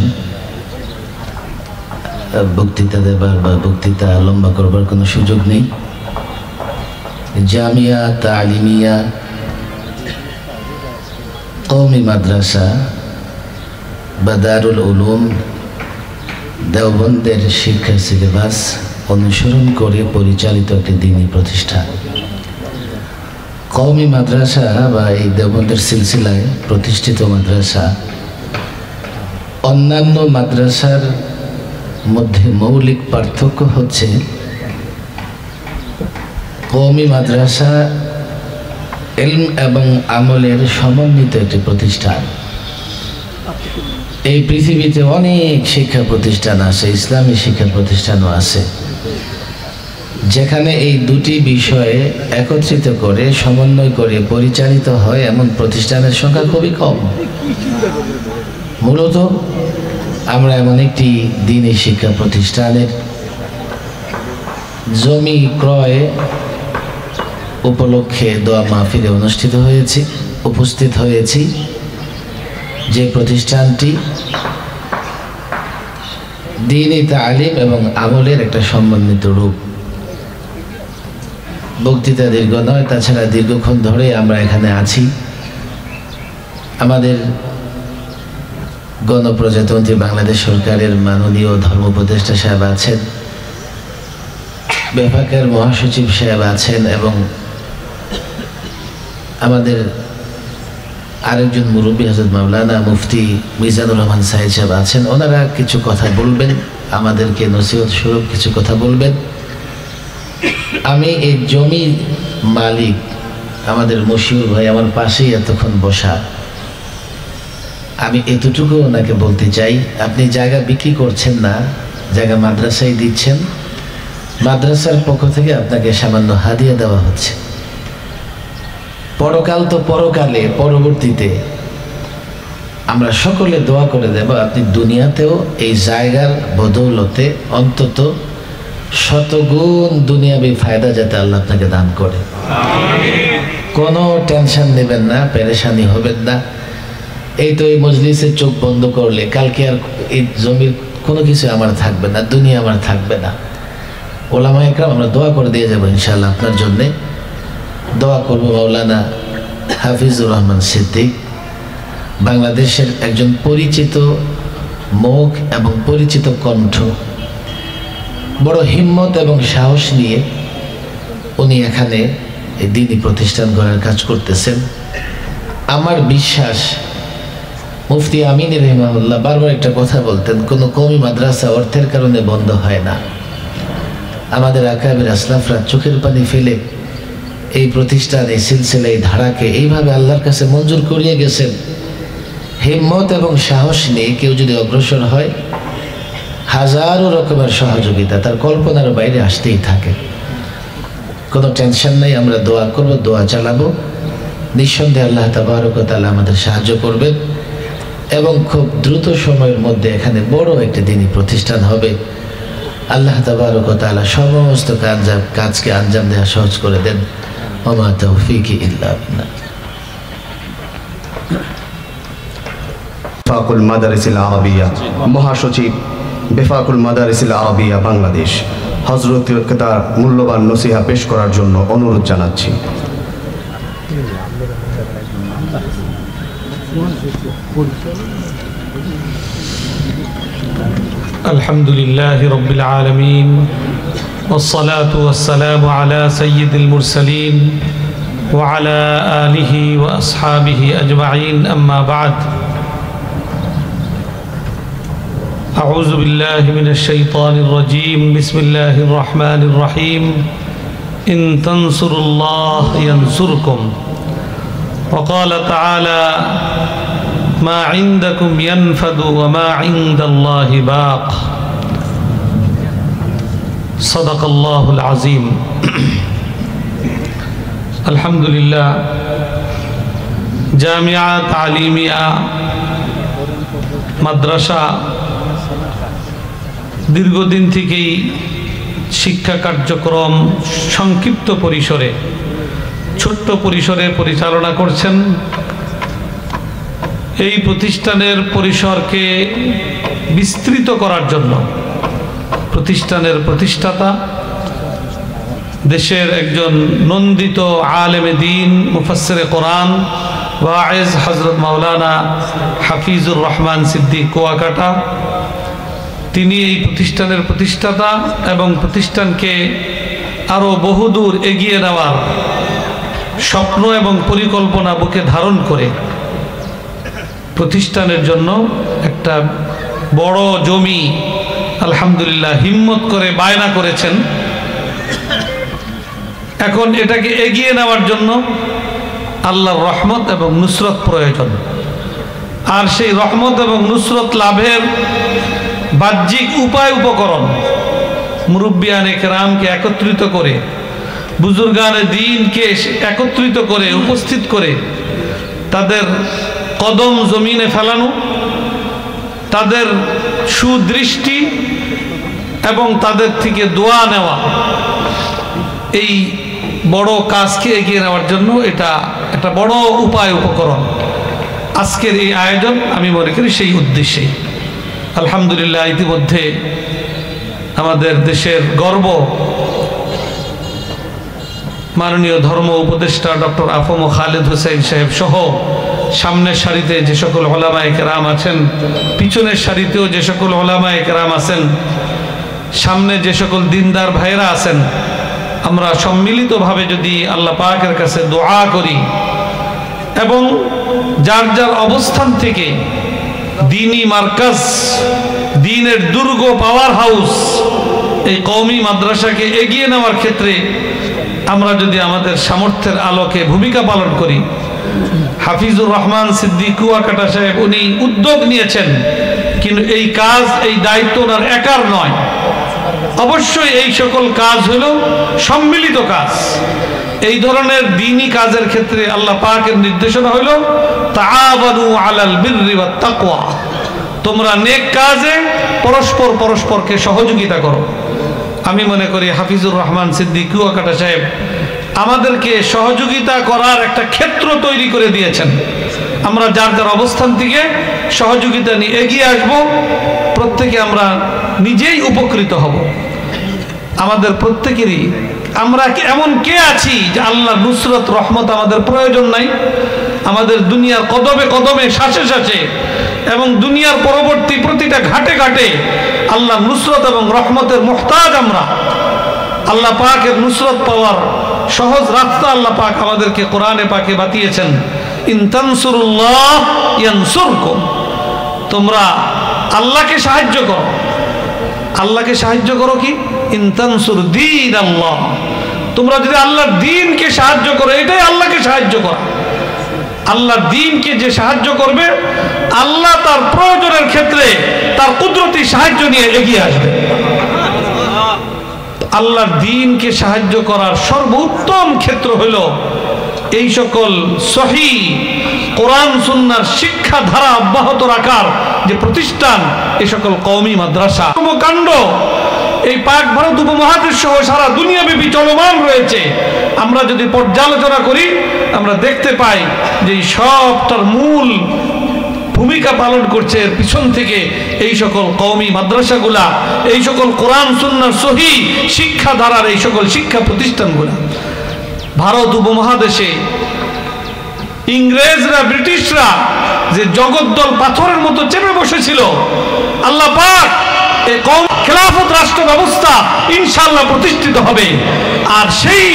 বক্তৃতা দেবার বা বক্তৃতা লম্বা করবার কোনো সুযোগ নেই। জামিয়া তালিমিয়া কওমি মাদ্রাসা বা দারুল উলুম দেওবন্দের শিক্ষা সিলেবাস অনুসরণ করে পরিচালিত একটি দ্বীনি প্রতিষ্ঠান। কওমি মাদ্রাসা বা এই দেওবন্দের সিলসিলায় প্রতিষ্ঠিত মাদ্রাসা অন্যান্য মাদ্রাসার মধ্যে মৌলিক পার্থক্য হচ্ছে, কওমি মাদ্রাসা ইলম এবং আমলের সমন্বিত একটি প্রতিষ্ঠান। এই পৃথিবীতে অনেক শিক্ষা প্রতিষ্ঠান আছে, ইসলামী শিক্ষা প্রতিষ্ঠানও আছে, যেখানে এই দুটি বিষয়ে একত্রিত করে সমন্বয় করে পরিচালিত হয় এমন প্রতিষ্ঠানের সংখ্যা খুবই কম। মূলত আমরা এমন একটি দ্বীনি শিক্ষা প্রতিষ্ঠানের জমি ক্রয় উপলক্ষে দোয়া মাহফিলে উপস্থিত হয়েছি, যে প্রতিষ্ঠানটি দ্বীনি তালিম এবং আমলের একটা সমন্বিত রূপ। বক্তৃতা দীর্ঘ নয়, তাছাড়া দীর্ঘক্ষণ ধরে আমরা এখানে আছি। আমাদের গণপ্রজাতন্ত্রী বাংলাদেশ সরকারের মাননীয় ধর্ম উপদেষ্টা সাহেব আছেন, বেফাকের মহাসচিব সাহেব আছেন এবং আমাদের আরেকজন মুরব্বী হযরত মাওলানা মুফতি মিজানুর রহমান সাহেব সাহেব আছেন। ওনারা কিছু কথা বলবেন, আমাদেরকে নসিহত স্বরূপ কিছু কথা বলবেন। আমি এই জমি মালিক আমাদের মশিউর ভাই আমার পাশেই এতক্ষণ বসা, আমি এতটুকু ওনাকে বলতে চাই, আপনি জায়গা বিক্রি করছেন না, জায়গা মাদ্রাসায় দিচ্ছেন। মাদ্রাসার পক্ষ থেকে আপনাকে সামান্য হাদিয়া দেওয়া হচ্ছে। পরকাল তো পরকালে, পরবর্তীতে আমরা সকলে দোয়া করে দেব আপনি দুনিয়াতেও এই জায়গার বদৌলতে অন্তত শতগুণ দুনিয়াবি ফায়দা যাতে আল্লাহ আপনাকে দান করে। কোনো টেনশন নেবেন না, পেরেশানি হবেন না। এই তো এই মজলিসে চোখ বন্ধ করলে কালকে আর এই জমির কোনো কিছু আমার থাকবে না, দুনিয়া আমার থাকবে না। ওলামা একরাম আমরা দোয়া করে দিয়ে যাবো ইনশাআল্লাহ আপনার জন্যে। দোয়া করবো মাওলানা হাফিজুর রহমান সিদ্দিক, বাংলাদেশের একজন পরিচিত মুখ এবং পরিচিত কণ্ঠ, বড় হিম্মত এবং সাহস নিয়ে উনি এখানে এই দ্বীনি প্রতিষ্ঠান গড়ার কাজ করতেছেন। আমার বিশ্বাস মুফতি আমিন রহিমাহুল্লাহ বারবার একটা কথা বলতেন, কোনো কওমি মাদ্রাসা অর্থের কারণে বন্ধ হয় না। আমাদের আকাবির আসলাফরা চোখের পানি ফেলে এই প্রতিষ্ঠান, এই সিলসিলা, এই ধারাকে এইভাবে আল্লাহর কাছে মঞ্জুর করিয়ে গেছেন। হিম্মত এবং সাহস নিয়ে কেউ যদি অগ্রসর হয়, হাজারো রকমের সহযোগিতা তার কল্পনার বাইরে আসতেই থাকে। কোনো টেনশন নেই, আমরা দোয়া করব, দোয়া চালাবো। নিঃসন্দেহে আল্লাহ তাবারক ওয়া তাআলা আমাদের সাহায্য করবেন এবং খুব দ্রুত সময়ের মধ্যে এখানে বড় একটি দ্বীনি প্রতিষ্ঠান হবে। আল্লাহ তাবারক ওয়া তাআলা সমস্ত কাজকে আঞ্জাম দেওয়া সহজ করে দেন। ওয়া মা তাওফীকি ইল্লা বিল্লাহ। বেফাকুল মাদারিসিল আরবিয়া, মহাসচিব বেফাকুল মাদারিসিল আরবিয়া বাংলাদেশ, হযরতকে তার মূল্যবান নসিহা পেশ করার জন্য অনুরোধ জানাচ্ছি। আলহামদুলিল্লাহ রাব্বিল আলামিন ওয়াসসালাতু ওয়াসসালামু আলা সাইয়্যিদিল মুরসালিন ওয়া আলা আলিহি ওয়া আসহাবিহি আজমাইন, আম্মা বা'দ। أعوذ بالله من الشيطان الرجيم، بسم الله الرحمن الرحيم، إن تنصروا الله ينصركم، وقال تعالى ما عندكم ينفد وما عند الله باق، صدق الله العظيم। الحمد لله জামিয়া তালিমিয়া মাদ্রাসা দীর্ঘদিন থেকেই শিক্ষা কার্যক্রম সংক্ষিপ্ত পরিসরে, ছোট্ট পরিসরে পরিচালনা করছেন। এই প্রতিষ্ঠানের পরিসরকে বিস্তৃত করার জন্য প্রতিষ্ঠানের প্রতিষ্ঠাতা, দেশের একজন নন্দিত আলেমে দ্বীন, মুফাসসিরে কোরআন, ওয়াইজ হযরত মাওলানা হাফিজুর রহমান সিদ্দিক কুয়াকাটা, তিনি এই প্রতিষ্ঠানের প্রতিষ্ঠাতা এবং প্রতিষ্ঠানকে আরও বহুদূর এগিয়ে নেওয়ার স্বপ্ন এবং পরিকল্পনা বুকে ধারণ করে প্রতিষ্ঠানের জন্য একটা বড় জমি আলহামদুলিল্লাহ হিম্মত করে বায়না করেছেন। এখন এটাকে এগিয়ে নেওয়ার জন্য আল্লাহর রহমত এবং নুসরত প্রয়োজন। আর সেই রহমত এবং নুসরত লাভের বাহ্যিক উপায় উপকরণ মুরব্বিয়ানে কেরামকে একত্রিত করে, বুজুর্গানে দ্বীনকে একত্রিত করে উপস্থিত করে তাদের কদম জমিনে ফেলানো, তাদের সুদৃষ্টি এবং তাদের থেকে দোয়া নেওয়া, এই বড় কাজকে এগিয়ে নেওয়ার জন্য এটা একটা বড় উপায় উপকরণ। আজকের এই আয়োজন আমি মনে করি সেই উদ্দেশ্যেই। আলহামদুলিল্লাহ ইতিমধ্যে আমাদের দেশের গর্ব মাননীয় ধর্ম উপদেষ্টা ডক্টর আফম খালেদ হোসেন সাহেব সহ সামনের সারিতে যে সকল ওলামায়ে কেরাম আছেন, পিছনের সারিতেও যে সকল ওলামায়ে কেরাম আছেন, সামনে যে সকল দিনদার ভাইরা আছেন, আমরা সম্মিলিতভাবে যদি আল্লাহ পাকের কাছে দোয়া করি এবং যার যার অবস্থান থেকে দ্বীনি মার্কাজ, দ্বীনের দুর্গ, পাওয়ার হাউস এই কওমি মাদ্রাসাকে এগিয়ে নেওয়ার ক্ষেত্রে আমরা যদি আমাদের সামর্থ্যের আলোকে ভূমিকা পালন করি। হাফিজুর রহমান সিদ্দিক কুয়াকাটা সাহেব উনি উদ্যোগ নিয়েছেন, কিন্তু এই কাজ, এই দায়িত্ব ওনার একার নয়। অবশ্যই এই সকল কাজ হলো সম্মিলিত কাজ। এই ধরনের দ্বীনি কাজের ক্ষেত্রে আল্লাহ পাকের নির্দেশনা হলো তাআওয়ানু আলাল বিররি ওয়াত তাকওয়া, তোমরা নেক কাজে পরস্পর পরস্পরকে সহযোগিতা করো। আমি মনে করি হাফিজুর রহমান সিদ্দিক কুয়াকাটা সাহেব আমাদেরকে সহযোগিতা করার একটা ক্ষেত্র তৈরি করে দিয়েছেন। আমরা যার যার অবস্থান থেকে সহযোগিতা নিয়ে এগিয়ে আসব, প্রত্যেকে আমরা নিজেই উপকৃত হব। আমাদের প্রত্যেকেরই, আমরা এমন কে আছি যে আল্লাহর নুসরত রহমত আমাদের প্রয়োজন নাই? আমাদের দুনিয়ার কদমে কদমে, শ্বাসে শ্বাসে এবং দুনিয়ার পরবর্তী প্রতিটা ঘাটে ঘাটে আল্লাহ নুসরত এবং রহমতের মুহতাজ আমরা। আল্লাহ পাকের নুসরত পাওয়ার সহজ রাস্তা আল্লাহ পাক আমাদেরকে কোরআনে পাকে বাতিয়েছেন, ইন তানসুরুল্লাহ ইয়ানসুরকুম, তোমরা আল্লাহকে সাহায্য করো। আল্লাহকে সাহায্য করো কি? ইন তানসুর দীন আল্লাহ, তোমরা যদি আল্লাহর দ্বীনকে সাহায্য করো, এটাই আল্লাহকে সাহায্য করা। আল্লাহর দ্বীনকে যে সাহায্য করবে, আল্লাহ তার প্রয়োজনের ক্ষেত্রে তার কুদরতি সাহায্য নিয়ে এগিয়ে আসবে। আল্লাহর দ্বীনকে সাহায্য করার সর্বোত্তম ক্ষেত্র হলো এই সকল সহিহ কোরআন সুন্নাহর শিক্ষা ধারা অব্যাহত রাখার যে প্রতিষ্ঠান, এই সকল কওমি মাদ্রাসা কর্মকাণ্ড এই পাক ভারত উপমহাদেশ সহ সারা দুনিয়াব্যাপী চলমান রয়েছে। আমরা যদি পর্যালোচনা করি, আমরা দেখতে পাই যে সবটার মূল ভূমিকা পালন করছে, এর পিছন থেকে এই সকল কওমি মাদ্রাসাগুলা, এই সকল কোরআন সুন্নাহর সহি শিক্ষাধারার এই সকল শিক্ষা প্রতিষ্ঠানগুলা। ভারত উপমহাদেশে ইংরেজরা, ব্রিটিশরা যে জগদ্দল পাথরের মতো চেপে বসেছিল, আল্লাহ পাক এই খেলাফত রাষ্ট্র ব্যবস্থা ইনশাআল্লাহ প্রতিষ্ঠিত হবে। আর সেই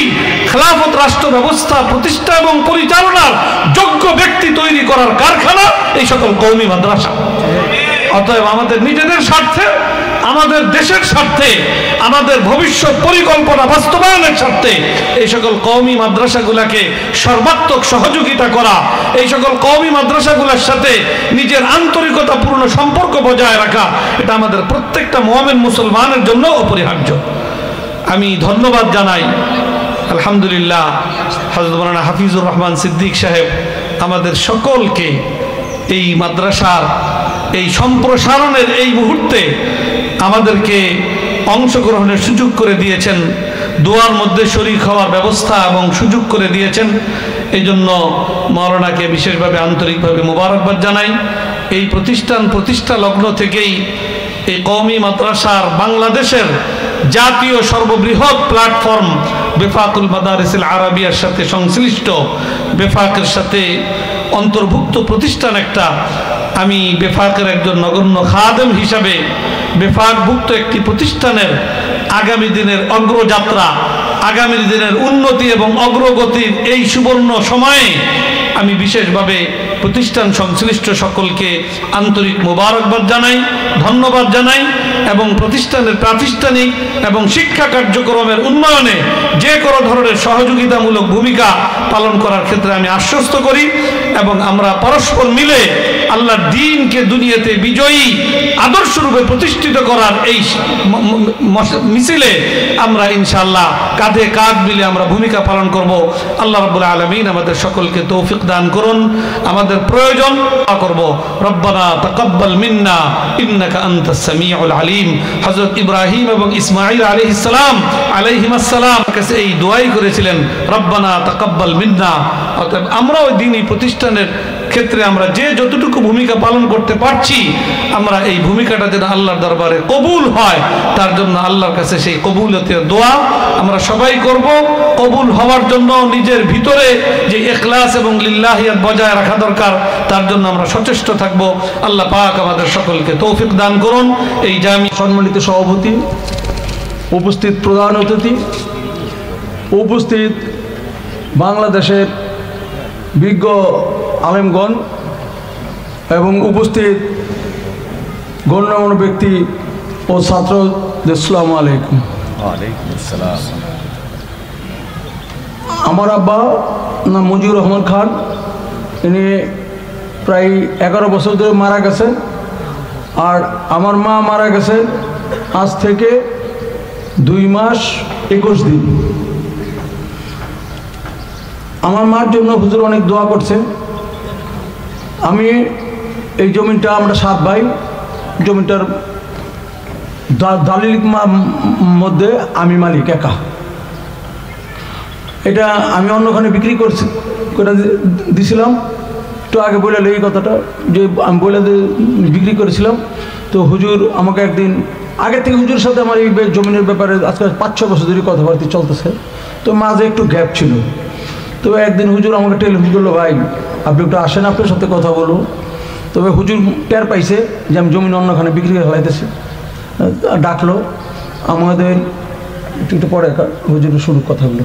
খেলাফত রাষ্ট্র ব্যবস্থা প্রতিষ্ঠা এবং পরিচালনার যোগ্য ব্যক্তি তৈরি করার কারখানা এই সকল কওমি মাদ্রাসা। অতএব আমাদের নিজেদের স্বার্থে, আমাদের দেশের স্বার্থে, আমাদের ভবিষ্যৎ পরিকল্পনা বাস্তবায়নের স্বার্থে এই সকল কওমি মাদ্রাসাগুলোকে সর্বাত্মক সহযোগিতা করা, এই সকল কওমি মাদ্রাসাগুলোর সাথে নিজের আন্তরিকতাপূর্ণ সম্পর্ক বজায় রাখা, এটা আমাদের প্রত্যেকটা মুমিন মুসলমানের জন্য অপরিহার্য। আমি ধন্যবাদ জানাই আলহামদুলিল্লাহ হযরত মাওলানা হাফিজুর রহমান সিদ্দিক সাহেব আমাদের সকলকে এই মাদ্রাসার এই সম্প্রসারণের এই মুহূর্তে আমাদেরকে অংশগ্রহণের সুযোগ করে দিয়েছেন, দোয়ার মধ্যে শরীক হওয়ার ব্যবস্থা এবং সুযোগ করে দিয়েছেন। এই জন্য মাওলানাকে বিশেষভাবে আন্তরিকভাবে মোবারকবাদ জানাই। এই প্রতিষ্ঠা লগ্ন থেকেই এই কওমি মাদ্রাসার বাংলাদেশের জাতীয় সর্ববৃহৎ প্ল্যাটফর্ম বেফাকুল মাদারিসিল আরাবিয়ার সাথে সংশ্লিষ্ট, বেফাকের সাথে অন্তর্ভুক্ত প্রতিষ্ঠান একটা। আমি বেফাকের একজন নগণ্য খাদেম হিসাবে বেফাকভুক্ত একটি প্রতিষ্ঠানের আগামী দিনের অগ্রযাত্রা, আগামী দিনের উন্নতি এবং অগ্রগতির এই সুবর্ণ সময়ে আমি বিশেষভাবে প্রতিষ্ঠান সংশ্লিষ্ট সকলকে আন্তরিক মোবারকবাদ জানাই, ধন্যবাদ জানাই এবং প্রতিষ্ঠানের প্রাতিষ্ঠানিক এবং শিক্ষা কার্যক্রমের উন্নয়নে যে কোনো ধরনের সহযোগিতামূলক ভূমিকা পালন করার ক্ষেত্রে আমি আশ্বস্ত করি। এবং আমরা পরস্পর মিলে আল্লাহর দ্বীনকে দুনিয়াতে বিজয়ী আদর্শরূপে প্রতিষ্ঠিত করার এই মিছিলে আমরা ইনশাআল্লাহ কাঁধে কাঁধ মিলে আমরা ভূমিকা পালন করব। আল্লাহ রাব্বুল আলামিন আমাদের সকলকে তৌফিক দান করুন। আমাদের প্রয়োজন করব রব্বানা তাকাব্বাল মিন্না ইন্নাকা আনতাস সামিউল আলিম। হযরত ইব্রাহিম এবং ইসমাঈল আলাইহিস সালাম কাছে এই দোয়াই করেছিলেন, রব্বানা তাকাব্বাল মিন্না। অতএব আমরা ওই দ্বীনি প্রতিষ্ঠানের ক্ষেত্রে আমরা যে যতটুকু ভূমিকা পালন করতে পারছি, আমরা এই ভূমিকাটা যেন আল্লাহর দরবারে কবুল হয়, তার জন্য আল্লাহর কাছে সেই কবুলিয়তের দোয়া আমরা সবাই করব। কবুল হওয়ার জন্য নিজের ভিতরে যে ইখলাস এবং লিল্লাহিয়াত বজায় রাখা দরকার, তার জন্য আমরা সচেষ্ট থাকব। আল্লাহ পাক আমাদের সকলকে তৌফিক দান করুন। এই সম্মানিত সভাপতি, উপস্থিত প্রধান অতিথি, উপস্থিত বাংলাদেশের বিজ্ঞ আলেমগণ এবং উপস্থিত গণ্যমান্য ব্যক্তি ও ছাত্র, আসসালামু আলাইকুম। আমার আব্বা নাম মজিউর রহমান খান, ইনি প্রায় 11 বছর ধরে মারা গেছেন। আর আমার মা মারা গেছে আজ থেকে 2 মাস 21 দিন। আমার মার জন্য হুজুর অনেক দোয়া করছে। আমি এই জমিটা, আমরা 7 ভাই, জমিটার দালিলিক মধ্যে আমি মালিক একা। এটা আমি অন্যখানে বিক্রি করে দিছিলাম। তো আগে বলে এই কথাটা যে আমি বলে বিক্রি করেছিলাম। তো হুজুর আমাকে একদিন, আগে থেকে হুজুরের সাথে আমার এই জমিনের ব্যাপারে আজকে 5-6 বছর ধরে কথাবার্তা চলতেছে। তো মাঝে একটু গ্যাপ ছিল। তো একদিন হুজুর আমাকে টেলিফোন করলো, ভাই আপনি একটু আসেন, আপনার সাথে কথা বলবো। তবে হুজুর টের পাইছে যে আমি জমিন অন্যখানে বিক্রি করে ফেলাইতেছি, ডাকলো আমাদের। একটু পরে হুজুর শুরু কথাগুলো।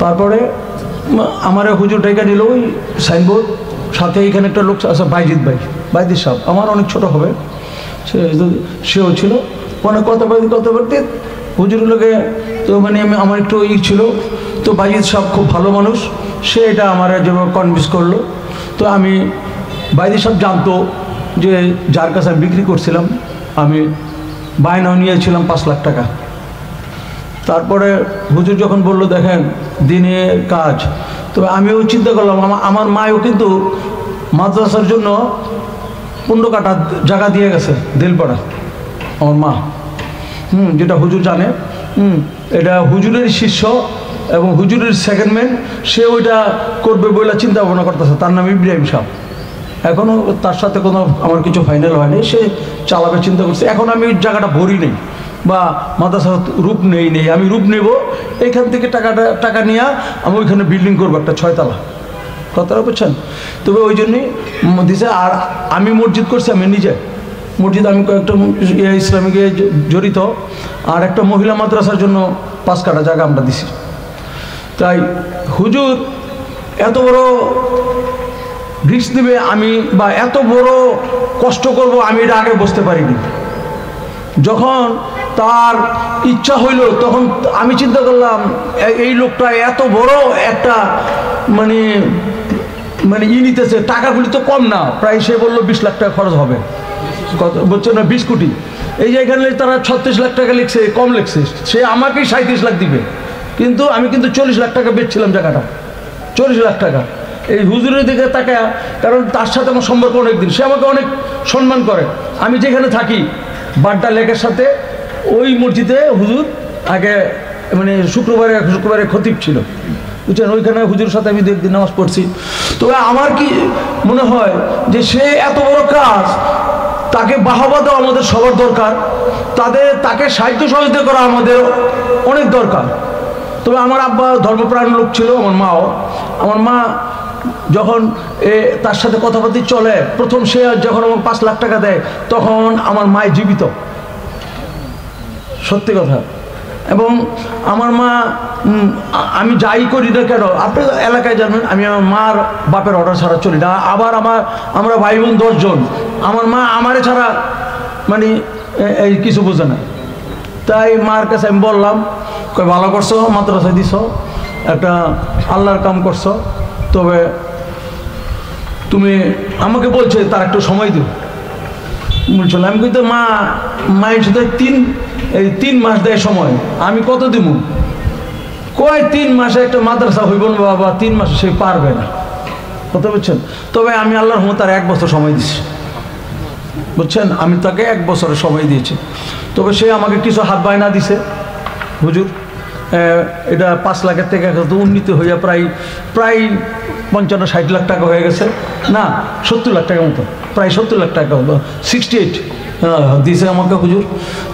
তারপরে আমার হুজুর ডেকে নিল ওই সাইনবোর্ড, সাথে এখানে একটা লোক আছে বাইজিৎ সাহেব, আমার অনেক ছোট হবে, সেও ছিল। মানে কথা বলতে হুজুর লোকে তো মানে আমার একটু ছিল। তো বাইজিৎ সাহেব খুব ভালো মানুষ, সে এটা আমার যেভাবে কনভিন্স করলো। তো আমি, বাইজিৎ সাহেব জানতো যে যার কাছে আমি বিক্রি করছিলাম, আমি বায়নাও নিয়েছিলাম 5 লাখ টাকা। তারপরে হুজুর যখন বললো দেখেন দিনের কাজ, তো আমিও চিন্তা করলাম, আমার মায়ও কিন্তু মাদ্রাসার জন্য 15 কাঠা জায়গা দিয়ে গেছে দিলপাড়া, আমার মা। যেটা হুজুর জানে, এটা হুজুরের শিষ্য এবং হুজুরের সেকেন্ড ম্যান, সে ওইটা করবে বলে চিন্তা ভাবনা করতেছে। তার নাম ইব্রাহিম সাহেব। এখনও তার সাথে কোনো আমার কিছু ফাইনাল হয়নি, সে চালাবে চিন্তা করছে। এখন আমি ওই জায়গাটা ভরি নেই বা মাদ্রাসা রূপ নেই, আমি রূপ নেব এইখান থেকে টাকা নিয়ে আমি ওইখানে বিল্ডিং করবো একটা 6 তলা, কথাটা বুঝছেন? তবে ওই জন্যই দিছে। আর আমি মসজিদ করছি, আমি নিজে মসজিদ, আমি কয়েকটা ইসলামিকে জড়িত, আর একটা মহিলা মাদ্রাসার জন্য 5 কাঠা জায়গা আমরা দিছি। তাই হুজুর এত বড় রিস্ক নেবে আমি বা এত বড় কষ্ট করব আমি এটা আগে বুঝতে পারিনি। যখন তার ইচ্ছা হইল তখন আমি চিন্তা করলাম এই লোকটা এত বড় একটা মানে নিতেছে, টাকাগুলি তো কম না, প্রায় সে বললো 20 লাখ টাকা খরচ হবে, কত বলছে না 20 কোটি। এই যে এখানে তারা 36 লাখ টাকা লিখছে, কম লিখছে, সে আমাকেই 37 লাখ দিবে, কিন্তু আমি কিন্তু 40 লাখ টাকা বেচছিলাম জায়গাটা, 40 লাখ টাকা। এই হুজুরের দিকে তাকে, কারণ তার সাথে আমার সম্পর্ক অনেক দিন, সে আমাকে অনেক সম্মান করে। আমি যেখানে থাকি বাড্ডা লেকের সাথে ওই মসজিদে হুজুর আগে মানে শুক্রবারে খতিব ছিল, বুঝছেন? ওইখানে হুজুরের সাথে আমি 2 দিন নামাজ পড়ছি। তবে আমার কি মনে হয় যে সে এত বড় কাজ, তাকে বাহবা দেওয়া আমাদের সবার দরকার, তাকে সাহায্য সহযোগিতা করা আমাদের অনেক দরকার। তবে আমার আব্বা ধর্মপ্রাণ লোক ছিল, আমার মাও। আমার মা যখন তার সাথে কথাবার্তা চলে, প্রথম সে যখন আমার 5 লাখ টাকা দেয় তখন আমার মায় জীবিত, সত্যি কথা। এবং আমার মা, আমি যাই করি না কেন, আপনি এলাকায় জানবেন আমি আমার মার বাপের অর্ডার ছাড়া চলি না। আবার আমরা ভাই বোন 10 জন, আমার মা আমারে ছাড়া মানে এই কিছু বোঝে না। তাই মার কাছে আমি বললাম, কই ভালো করছো, মাদ্রাসায় দিছ, একটা আল্লাহর কাম করছো, তবে তুমি আমাকে বলছে তার একটু সময় দিও বলছিল। আমি কিন্তু মায়ের সাথে 3 মাস দেয় সময়, আমি কত দিব? কয় 3 মাসে একটা মাদ্রাসা হইব না বাবা, 3 মাসে সে পারবে না, কথা বুঝছেন? তবে আমি আল্লাহর রহমতে তার 1 বছর সময় দিছি, বুঝছেন? আমি তাকে 1 বছরের সময় দিয়েছি। তবে সে আমাকে কিছু হাত বায়না দিছে, হুজুর এটা 5 লাখের থেকে উন্নীত হইয়া প্রায় 55-60 লাখ টাকা হয়ে গেছে, না 70 লাখ টাকার মতো, প্রায় 70 লাখ টাকা হলো, 68 দিছে আমাকে হুজুর।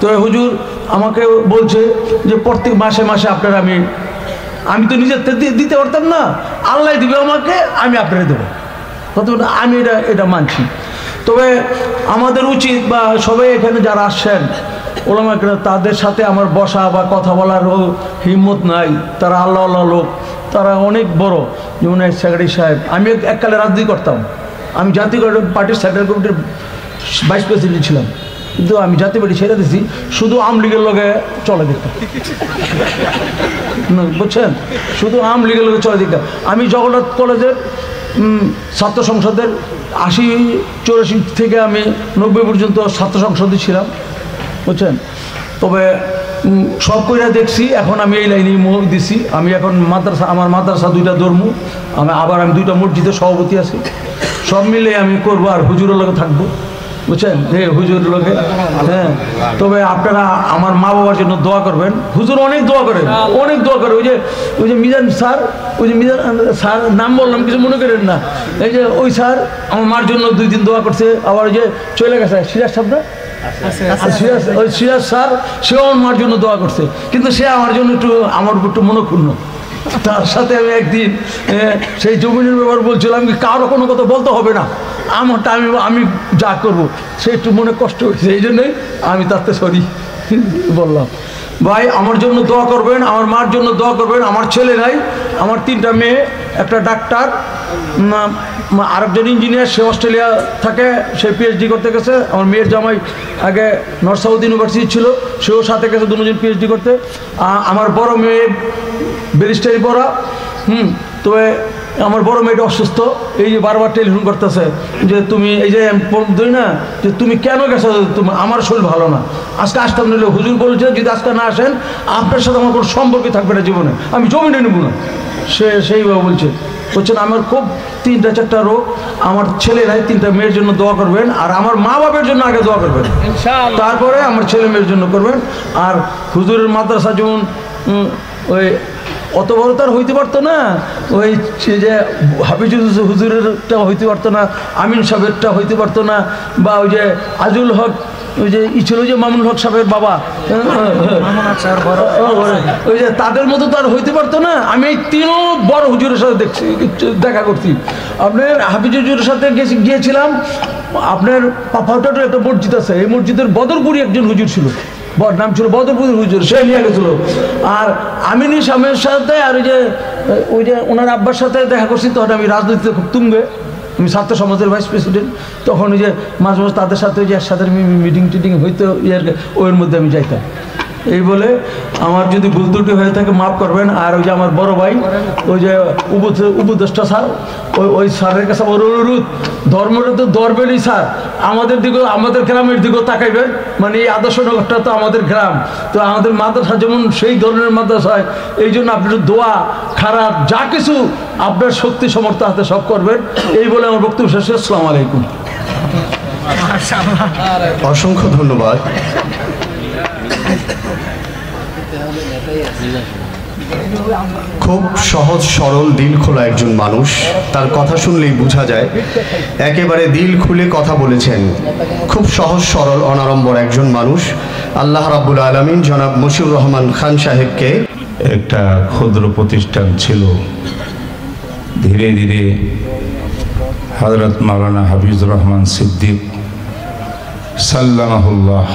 তো হুজুর আমাকে বলছে যে প্রত্যেক মাসে মাসে আপনার আমি তো নিজের দিতে পারতাম না, আল্লাহ দিবে আমাকে, আমি আপনারে দেবো, আমি এটা মানছি। তবে আমাদের উচিত বা সবাই এখানে যারা আসছেন ওলামা কেরাম, তাদের সাথে আমার বসা বা কথা বলারও হিম্মত নাই, তারা আল্লাহ লোক, তারা অনেক বড়। যেমন সেক্রেটারি সাহেব, আমি এককালে রাজনীতি করতাম, আমি জাতীয় পার্টির সেক্রেটারি কমিটির ভাইস প্রেসিডেন্ট ছিলাম, কিন্তু আমি জাতীয় পার্টি ছেড়ে দিয়েছি, শুধু আওয়ামী লীগের লগে চলে দিতাম, বুঝছেন? শুধু আওয়ামী লীগের লগে চলে দিতাম। আমি জগন্নাথ কলেজের ছাত্র সংসদের 80-84 থেকে আমি 90 পর্যন্ত ছাত্র সংসদে ছিলাম, বুঝছেন? তবে সব কইরা দেখছি, এখন আমি এই লাইনে মুখ দিছি। আমি এখন আমার মাদ্রাসা 2টা ধর্ম, আমি 2টা মসজিদের সভাপতি আছি, সব মিলে আমি করবো, আর হুজুরের লগে থাকবো, বুঝছেন? হুজুরের লগে। হ্যাঁ, তবে আপনারা আমার মা বাবার জন্য দোয়া করবেন। হুজুর অনেক দোয়া করে, অনেক দোয়া করে। ওই যে মিজান স্যার, মিজান স্যার নাম বললাম, কিছু মনে করেন না। এই যে ওই স্যার আমার মার জন্য 2 দিন দোয়া করছে। আবার ওই যে চলে গেছে সিরাজ সাহেব, সিরাজ স্যার, সেও আমার মার জন্য দোয়া করছে, কিন্তু সে আমার জন্য আমার একটু মনক্ষুণ্ণ। তার সাথে আমি একদিন সেই জমিনের ব্যাপার বলছিলাম, কারো কোনো কথা বলতে হবে না, আমারটা আমি যা করবো, সে একটু মনে কষ্ট হয়েছে, এই জন্যই আমি তাতে সরি বললাম। ভাই আমার জন্য দোয়া করবেন, আমার মার জন্য দোয়া করবেন। আমার ছেলে নাই, আমার 3টা মেয়ে, একটা ডাক্তার, আরেকজন ইঞ্জিনিয়ার, সে অস্ট্রেলিয়া থাকে, সে পিএইচডি করতে গেছে। আমার মেয়ের জামাই আগে নর্থ সাউথ ইউনিভার্সিটি ছিল, সেও সাথে গেছে 2জন পিএইচডি করতে। আমার বড় মেয়ে ব্যারিস্টারি পড়া। তবে আমার বড় মেয়েটা অসুস্থ, এই যে বারবার টেলিফোন করতেছে যে তুমি এই যে ধরি না যে তুমি কেন গেছো, তুমি আমার শরীর ভালো না, আজকে আসতাম নিলে। হুজুর বলেছে যদি আজকে না আসেন আপনার সাথে আমার কোনো সম্পর্কই থাকবে না জীবনে, আমি জমিনে নেব না। সেইভাবে বলছেন আমার খুব 3-4টা রোগ, আমার ছেলে নাই, 3টা মেয়ের জন্য দোয়া করবেন, আর আমার মা বাবার জন্য আগে দোয়া করবেন, তারপরে আমার ছেলে মেয়ের জন্য করবেন। আর হুজুরের মাদ্রাসা যেমন ওই অত বড় তো আর হইতে পারতো না, ওই যে হাফিজ হুজুরেরটা হইতে পারতো না, আমিন সাহেবেরটা হইতে পারতো না, বা ওই যে আজুল হক ওই যে ছিল যে মামুনুল হক সাহেবের বাবা, ওই যে তাদের মতো তো আর হইতে পারতো না। আমি এই তিনও বড় হুজুরের সাথে দেখা করছি। আপনার হাফিজ হুজুরের সাথে গিয়েছিলাম, আপনার পাফাউটার একটা মসজিদ আছে, এই মসজিদের বদরপুরি একজন হুজুর ছিল, নাম ছিল বদরপুরি হুজুর, সে নিয়ে গেছিল। আর আমিনী স্বামীর সাথে আর ওই যে ওনার আব্বার সাথে দেখা করছি, তখন আমি রাজনীতিতে খুব তুঙ্গে, আমি ছাত্র সমাজের ভাইস প্রেসিডেন্ট, তখন ওই যে মাঝে মাঝে তাদের সাথে ওই যে একসাথে মিটিং টিটিং হইতো, ওর মধ্যে আমি যাইতাম। এই বলে আমার যদি ভুল ত্রুটি হয়ে থাকে মাফ করবেন। আর ওই যে আমার বড় ভাই ওই যে উপদেষ্টা স্যার, ওই স্যারের কাছে আমার অনুরোধ, ধর্মটা তো ধরবেনই স্যার, আমাদের দিকেও, আমাদের গ্রামের দিকেও তাকাইবেন। মানে এই আদর্শনগরটা তো আমাদের গ্রাম, তো আমাদের মাদ্রাসা যেমন সেই ধরনের মাদ্রাসা হয়, এই জন্য আপনার দোয়া খারাপ যা কিছু আপনার শক্তি সমর্থ হাতে সব করবেন। এই বলে আমার বক্তব্য শেষ। আসসালামু আলাইকুম। অসংখ্য ধন্যবাদ। খুব সহজ সরল দিল খোলা একজন মানুষ, তার কথা শুনলেই বোঝা যায় একেবারে দিল খুলে কথা বলেছেন। খুব সহজ সরল অনাড়ম্বর একজন মানুষ। আল্লাহ রাব্বুল আলামিন জনাব মশিউর রহমান খান সাহেবকে, একটা ক্ষুদ্র প্রতিষ্ঠান ছিল, ধীরে ধীরে হযরত মাওলানা হাফিজুর রহমান সিদ্দিক সাল্লামাহুল্লাহ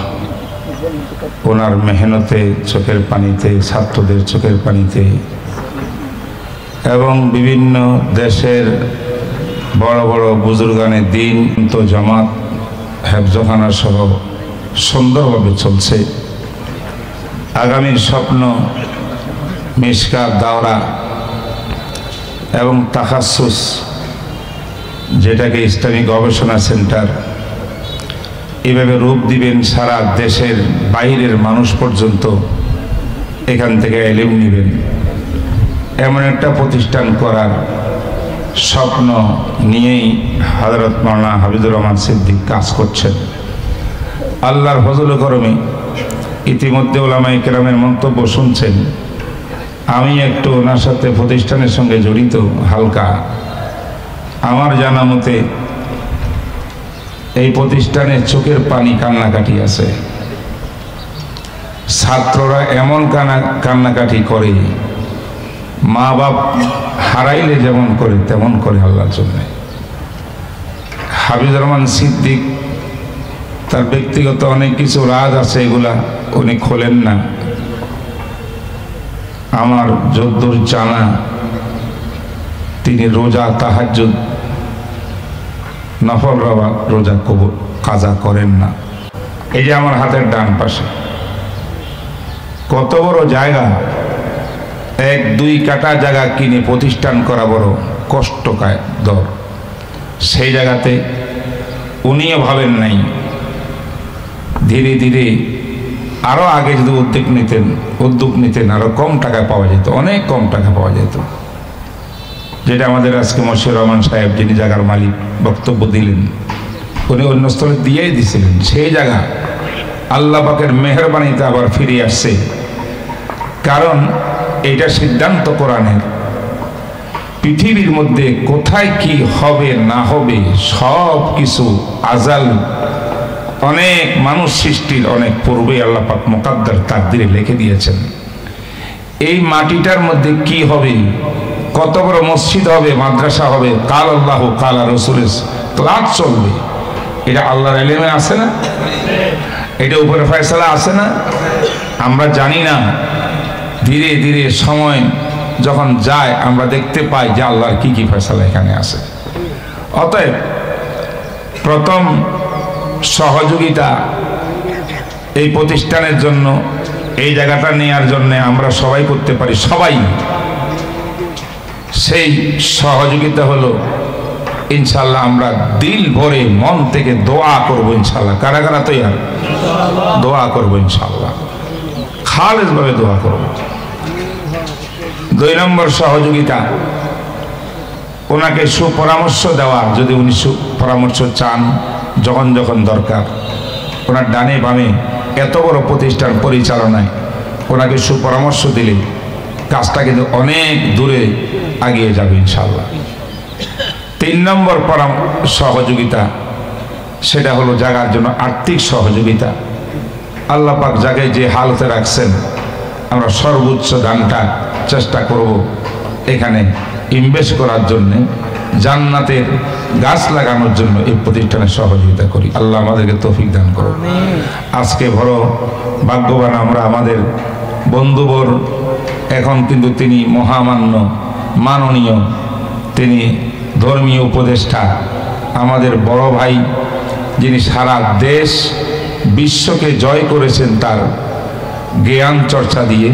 ওনার মেহনতে, চোখের পানিতে, ছাত্রদের চোখের পানিতে এবং বিভিন্ন দেশের বড় বড় বুজুর্গানে দিন তো জামাত হেফজখানা সহ সুন্দরভাবে চলছে। আগামীর স্বপ্ন মিশকাত দাওরা এবং তাখাসুস, যেটাকে ইসলামী গবেষণা সেন্টার, এভাবে রূপ দিবেন, সারা দেশের বাইরের মানুষ পর্যন্ত এখান থেকে ইলম নেবেন, এমন একটা প্রতিষ্ঠান করার স্বপ্ন নিয়েই হযরত মাওলানা হাফিজুর রহমান সিদ্দিক কাজ করছেন। আল্লাহর ফজল ও করমে ইতিমধ্যে উলামায়ে কেরামের মন্তব্য শুনছেন। আমি একটু ওনার সাথে প্রতিষ্ঠানের সঙ্গে জড়িত হালকা। আমার জানা মতে এই প্রতিষ্ঠানে চোখের পানি কান্নাকাটি আছে। ছাত্ররা এমন কান্নাকাটি করে, মা বাপ হারাইলে যেমন করে তেমন করে আল্লাহর জন্য। হাফিজুর রহমান সিদ্দিক তার ব্যক্তিগত অনেক কিছু রাজ আছে, এগুলা উনি খোলেন না। আমার যদ্দূর জানা তিনি রোজা তাহাজ্জুদ নফল রোজা কাজা করেন না। এই যে আমার হাতের ডান পাশে কত বড় জায়গা, 1-2 কাঠা জায়গা কিনে প্রতিষ্ঠান করা বড় কষ্টকর। সেই জায়গাতে উনিও ভাবেন নাই, ধীরে ধীরে আরো আগে যদি উদ্যোগ নিতেন আরো কম টাকা পাওয়া যেত, অনেক কম টাকা পাওয়া যেত। যেটা আমাদের আজকে মশিউর রহমান সাহেব, যিনি জায়গার মালিক, বক্তব্য দিলেন, উনি অন্য স্থলে দিয়েই দিছিলেন। সেই জায়গা আল্লাহ পাকের মেহেরবানিতে আবার ফিরে আসছে, কারণ এইটা সিদ্ধান্ত কোরআনের। পৃথিবীর মধ্যে কোথায় কি হবে না হবে সব কিছু আজাল, অনেক মানুষ সৃষ্টির অনেক পূর্বে আল্লাহ পাক মুকাদ্দার তাকদিরে লিখে দিয়েছেন। এই মাটিটার মধ্যে কি হবে, কত বড় মসজিদ হবে, মাদ্রাসা হবে, কাল আল্লাহ কাল রাসূলের ক্লাস চলবে, এটা আল্লাহর ইলমে আছে না? এটা উপরে ফয়সালা আছে না? আমরা জানি না। ধীরে ধীরে সময় যখন যায় আমরা দেখতে পাই যে আল্লাহর কি কি ফয়সালা এখানে আছে। অতএব প্রথম সহযোগিতা এই প্রতিষ্ঠানের জন্য, এই জায়গাটা নেওয়ার জন্য আমরা সবাই করতে পারি, সবাই। সেই সহযোগিতা হলো ইনশাআল্লাহ আমরা দিল ভরে মন থেকে দোয়া করব ইনশাআল্লাহ। কারা কারা তৈরি? দোয়া করব ইনশাআল্লাহ, খালেস ভাবে দোয়া করব। 2 নম্বর সহযোগিতা, ওনাকে সুপরামর্শ দেওয়া। যদি উনি সুপরামর্শ চান, যখন যখন দরকার, ওনার ডানে বামে এত বড় প্রতিষ্ঠান পরিচালনায় ওনাকে সুপরামর্শ দিলে কাজটা কিন্তু অনেক দূরে এগিয়ে যাবে ইনশাআল্লাহ। 3 নম্বর সহযোগিতা সেটা হলো জায়গার জন্য আর্থিক সহযোগিতা। আল্লাহ পাক জায়গায় যে হালতে রাখছেন আমরা সর্বোচ্চ দানটা চেষ্টা করব এখানে ইনভেস্ট করার জন্যে, জান্নাতের গাছ লাগানোর জন্য এই প্রতিষ্ঠানে সহযোগিতা করি। আল্লাহ আমাদেরকে তৌফিক দান করুন। আজকে বড় ভাগ্যবান আমরা, আমাদের বন্ধুবর এখন কিন্তু তিনি মহামান্য মাননীয়, তিনি ধর্মীয় উপদেষ্টা, আমাদের বড় ভাই, যিনি সারা দেশ বিশ্বকে জয় করেছেন তার জ্ঞান চর্চা দিয়ে,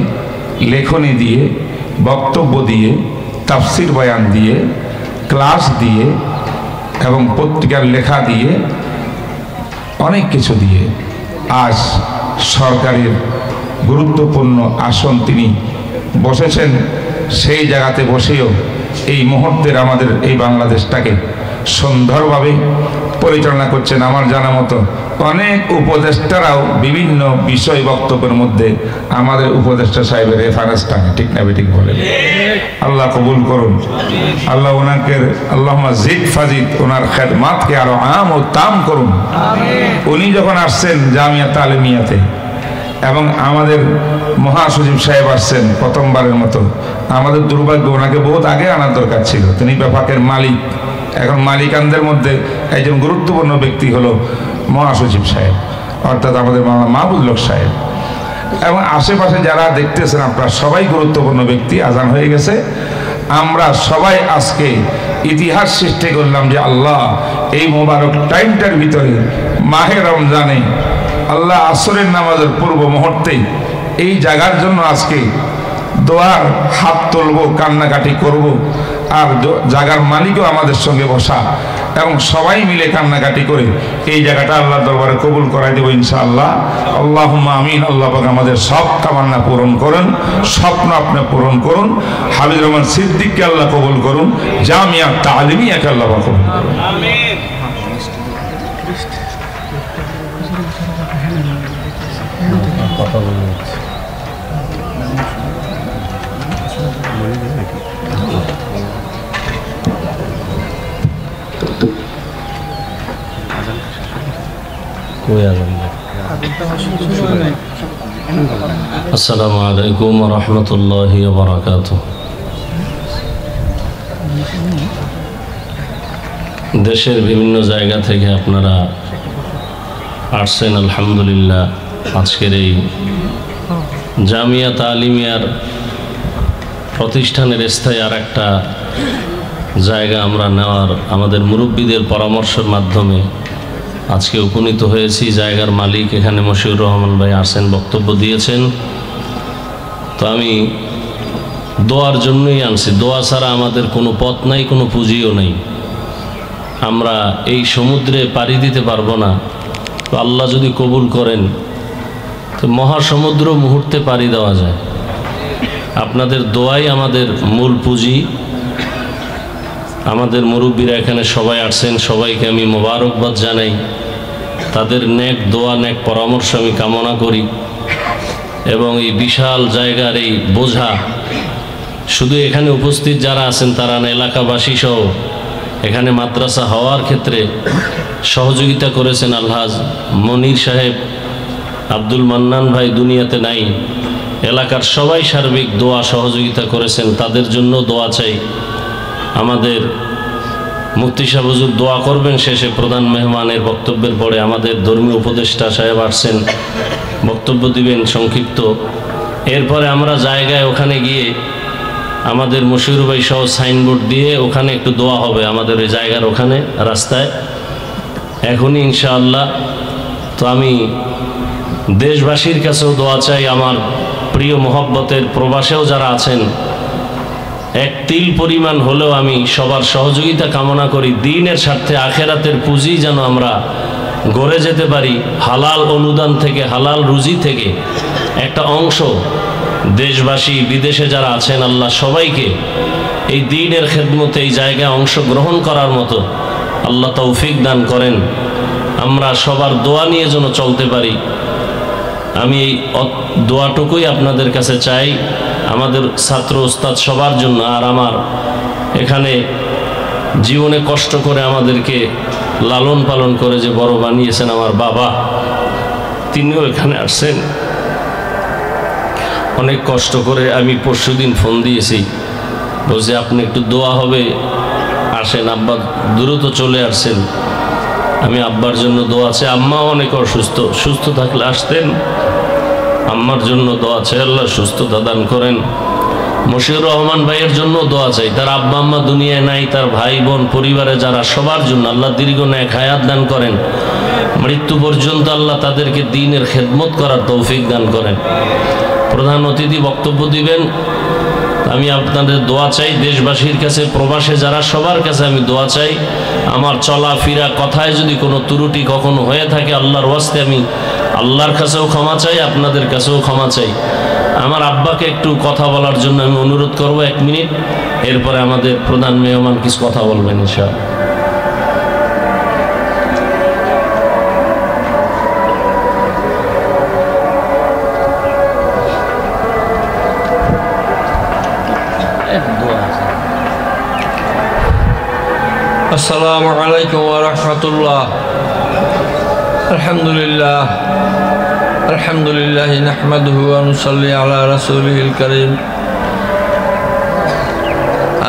লেখনী দিয়ে, বক্তব্য দিয়ে, তাফসির বয়ান দিয়ে, ক্লাস দিয়ে এবং পত্রিকার লেখা দিয়ে, অনেক কিছু দিয়ে আজ সরকারের গুরুত্বপূর্ণ আসন তিনি বসেছেন। সেই জায়গাতে বসেও এই মুহূর্তের আমাদের এই বাংলাদেশটাকে সুন্দরভাবে পরিচালনা করছেন। আমার জানা মতো অনেক উপদেষ্টারাও বিভিন্ন বিষয় বক্তব্যের মধ্যে আমাদের উপদেষ্টা সাহেবের রেফারেন্স টানে, ঠিক না বেঠিক বলেন? আল্লাহ কবুল করুন। আল্লাহ ওনাকে আল্লাহুম্মা জিদ ফাজিদ, ওনার খেদমাতকে আরো আম ও তাম করুন। উনি যখন আসছেন জামিয়া তালিমিয়াতে এবং আমাদের মহাসচিব সাহেব আসছেন প্রথমবারের মতো, আমাদের দুর্ভাগ্য ওনাকে বহুত আগে আনার দরকার ছিল। তিনি বিভাগের মালিক, এখন মালিকানদের মধ্যে একজন গুরুত্বপূর্ণ ব্যক্তি হলো মহাসচিব সাহেব, অর্থাৎ আমাদের মাহবুবুল হক সাহেব। এবং আশেপাশে যারা দেখতেছেন আপনারা সবাই গুরুত্বপূর্ণ ব্যক্তি। আজান হয়ে গেছে, আমরা সবাই আজকে ইতিহাস সৃষ্টি করলাম যে আল্লাহ এই মোবারক টাইমটার ভিতরে মাহে রমজানে আল্লাহ আসরের নামাজের পূর্ব মুহূর্তেই এই জায়গার জন্য আজকে দোয়ার হাত তুলবো, কান্নাকাটি করব, আর জায়গার মালিকও আমাদের সঙ্গে বসা এবং সবাই মিলে কান্নাকাটি করে এই জায়গাটা আল্লাহ দরবারে কবুল করাই দেব ইনশাআল্লাহ। আল্লাহুম্মা আমিন। আল্লাহ পাক আমাদের সব কামনা পূরণ করুন, স্বপ্ন আপনি পূরণ করুন। হাবিবুর রহমান সিদ্দিককে আল্লাহ কবুল করুন, জামিয়া তালিমিয়াকে আল্লাহ পাক কবুল করুন। আমিন। কথা বলুন। আসসালামু আলাইকুম ওয়া রাহমাতুল্লাহি ওয়া বারাকাতুহু। দেশের বিভিন্ন জায়গা থেকে আপনারা আসছেন আলহামদুলিল্লাহ। আজকের এই জামিয়া তালিমিয়ার প্রতিষ্ঠানের স্থায়ী আর একটা জায়গা আমরা নেওয়ার আমাদের মুরব্বীদের পরামর্শের মাধ্যমে আজকে উপনীত হয়েছি। জায়গার মালিক এখানে মশিউর রহমান ভাই আসেন, বক্তব্য দিয়েছেন। তো আমি দোয়ার জন্যই আনছি, দোয়া ছাড়া আমাদের কোনো পথ নাই, কোনো পুঁজিও নেই। আমরা এই সমুদ্রে পাড়ি দিতে পারবো না। তো আল্লাহ যদি কবুল করেন তো মহাসমুদ্র মুহূর্তে পাড়ি দেওয়া যায়। আপনাদের দোয়াই আমাদের মূল পুঁজি। আমাদের মুরব্বীরা এখানে সবাই আসছেন, সবাইকে আমি মোবারকবাদ জানাই। তাদের নেক দোয়া, নেক পরামর্শ আমি কামনা করি। এবং এই বিশাল জায়গার এই বোঝা শুধু এখানে উপস্থিত যারা আছেন তারা না, এলাকাবাসী সহ এখানে মাদ্রাসা হওয়ার ক্ষেত্রে সহযোগিতা করেছেন আলহাজ মনির সাহেব, আব্দুল মান্নান ভাই দুনিয়াতে নাই, এলাকার সবাই সার্বিক দোয়া সহযোগিতা করেছেন। তাদের জন্য দোয়া চাই। আমাদের মুফতি সাহেব হুজুর দোয়া করবেন শেষে প্রধান মেহমানের বক্তব্যের পরে। আমাদের ধর্মীয় উপদেষ্টা সাহেব আসছেন, বক্তব্য দিবেন সংক্ষিপ্ত। এরপরে আমরা জায়গায় ওখানে গিয়ে আমাদের মশিউর ভাই সহ সাইনবোর্ড দিয়ে ওখানে একটু দোয়া হবে আমাদের ওই জায়গার ওখানে রাস্তায় এখনই ইনশাআল্লাহ। তো আমি দেশবাসীর কাছেও দোয়া চাই, আমার প্রিয় মহব্বতের প্রবাসেও যারা আছেন, এক তিল পরিমাণ হলেও আমি সবার সহযোগিতা কামনা করি। দ্বীনের স্বার্থে আখেরাতের পুঁজি যেন আমরা গড়ে যেতে পারি। হালাল অনুদান থেকে, হালাল রুজি থেকে একটা অংশ দেশবাসী বিদেশে যারা আছেন আল্লাহ সবাইকে এই দ্বীনের খেদমতে এই জায়গায় অংশগ্রহণ করার মতো আল্লাহ তৌফিক দান করেন। আমরা সবার দোয়া নিয়ে যেন চলতে পারি। আমি এই দোয়াটুকুই আপনাদের কাছে চাই। আমাদের ছাত্র ওস্তাদ সবার জন্য, আর আমার এখানে জীবনে কষ্ট করে আমাদেরকে লালন পালন করে যে বড় বানিয়েছেন আমার বাবা, তিনিও এখানে আসছেন অনেক কষ্ট করে। আমি পরশুদিন ফোন দিয়েছি, বলছি আপনি একটু দোয়া হবে, আসেন। আব্বা দ্রুত চলে আসছেন। আমি আব্বার জন্য দোয়া চাই, আম্মাও অনেক অসুস্থ, সুস্থ থাকলে আসতেন। আম্মার জন্য দোয়া চাই, আল্লাহ সুস্থতা দান করেন। মশিউর রহমান ভাইয়ের জন্য দোয়া চাই, তার আব্বা আম্মা দুনিয়ায় নাই, তার ভাই বোন পরিবারে যারা, সবার জন্য আল্লাহ দীর্ঘ নেক হায়াত দান করেন। মৃত্যু পর্যন্ত আল্লাহ তাদেরকে দ্বীনের খেদমত করার তৌফিক দান করেন। প্রধান অতিথি বক্তব্য দিবেন, আমি আপনাদের দোয়া চাই। দেশবাসীর কাছে, প্রবাসে যারা, সবার কাছে আমি দোয়া চাই। আমার চলা ফিরা কথায় যদি কোনো ত্রুটি কখনো হয়ে থাকে, আল্লাহর ওয়াস্তে আমি আল্লাহর কাছেও ক্ষমা চাই, আপনাদের কাছেও ক্ষমা চাই। আমার আব্বাকে একটু কথা বলার জন্য আমি অনুরোধ করব, 1 মিনিট, এরপরে আমাদের প্রধান মেহমান কিছু কথা বলবেন ইনশাআল্লাহ। আসসালামু আলাইকুম ওয়া রাহমাতুল্লাহ। আলহামদুলিল্লাহ আলহামদুলিল্লাহ নাহমাদুহু ওয়া নুসাল্লি আলা রাসূলিল কারীম।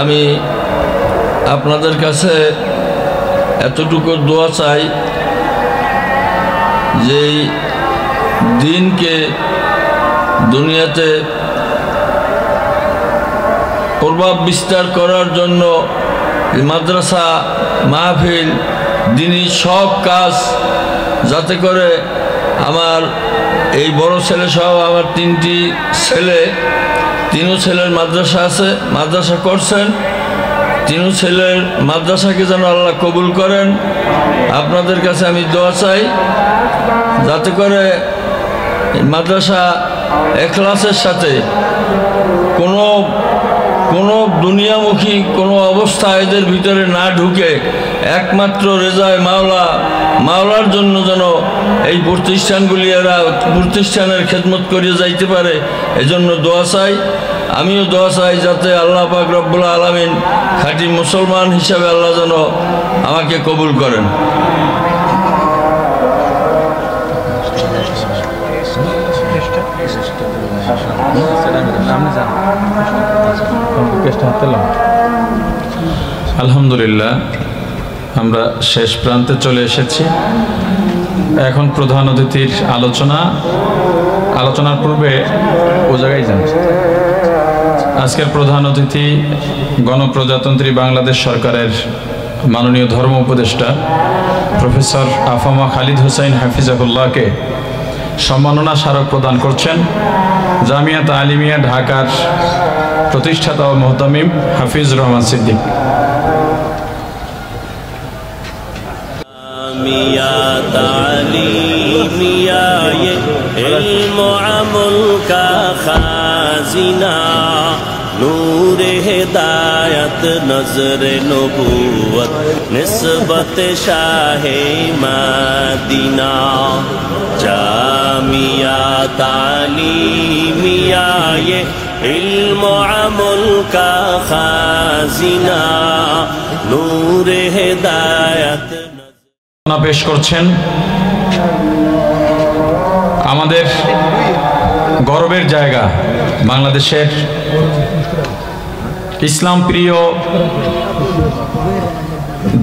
আমি আপনাদের কাছে এতটুকু দোয়া চাই, যে দিনকে দুনিয়াতে প্রভাব বিস্তার করার জন্য মাদ্রাসা, মাহফিল, দিনী সব কাজ, যাতে করে আমার এই বড় ছেলে সহ আমার 3টি ছেলে, 3 ছেলের মাদ্রাসা আছে, মাদ্রাসা করছেন, 3 ছেলের মাদ্রাসাকে যেন আল্লাহ কবুল করেন। আপনাদের কাছে আমি দোয়া চাই, যাতে করে মাদ্রাসা এখলাসের সাথে কোনো দুনিয়ামুখী কোনো অবস্থা এদের ভিতরে না ঢুকে একমাত্র রেজায় মাওলার জন্য যেন এই প্রতিষ্ঠানগুলি এরা প্রতিষ্ঠানের খেদমত করে যাইতে পারে, এজন্য দোয়া চাই। আমিও দোয়া চাই যাতে আল্লাহ পাক রব্বুল আলামিন খাঁটি মুসলমান হিসাবে আল্লাহ যেন আমাকে কবুল করেন। আলহামদুলিল্লাহ, আমরা শেষ প্রান্তে চলে এসেছি। এখন প্রধান অতিথির আলোচনার পূর্বে ও জায়গায় যান। আজকের প্রধান অতিথি গণপ্রজাতন্ত্রী বাংলাদেশ সরকারের মাননীয় ধর্ম উপদেষ্টা প্রফেসর আফামা খালিদ হোসাইন হাফিজাহুল্লাহকে সম্মাননা স্মারক প্রদান করছেন জামিয়াত আলিমিয়া ঢাকার প্রতিষ্ঠাতা ও মুহতামিম হাফিজুর রহমান সিদ্দিক। नूरे हिदायत नजर नबूवत निस्बत शाहे मदीना जामिया तालीमिया ये इल्म अमल का खाजिना नूरे हिदायत পেশ করছেন আমাদের গর্বের জায়গা বাংলাদেশের ইসলাম প্রিয়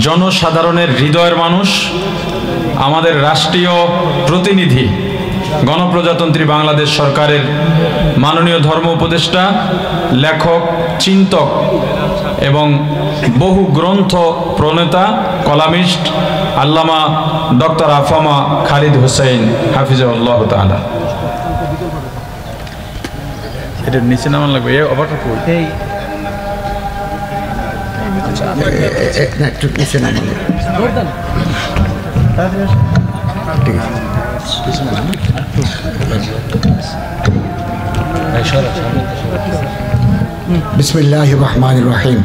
জনসাধারণের হৃদয়ের মানুষ, আমাদের রাষ্ট্রীয় প্রতিনিধি, গণপ্রজাতন্ত্রী বাংলাদেশ সরকারের মাননীয় ধর্ম উপদেষ্টা, লেখক, চিন্তক এবং বহু গ্রন্থ প্রণেতা, কলামিস্ট আল্লামা ডক্টর আফামা খালিদ হোসেন হাফিজাহুল্লাহ তাআলা। এটার নিচে নামান লাগবে, এই অবাকটা কই একটু নিচে নামান বিসমিল্লাহির রহমানির রহিম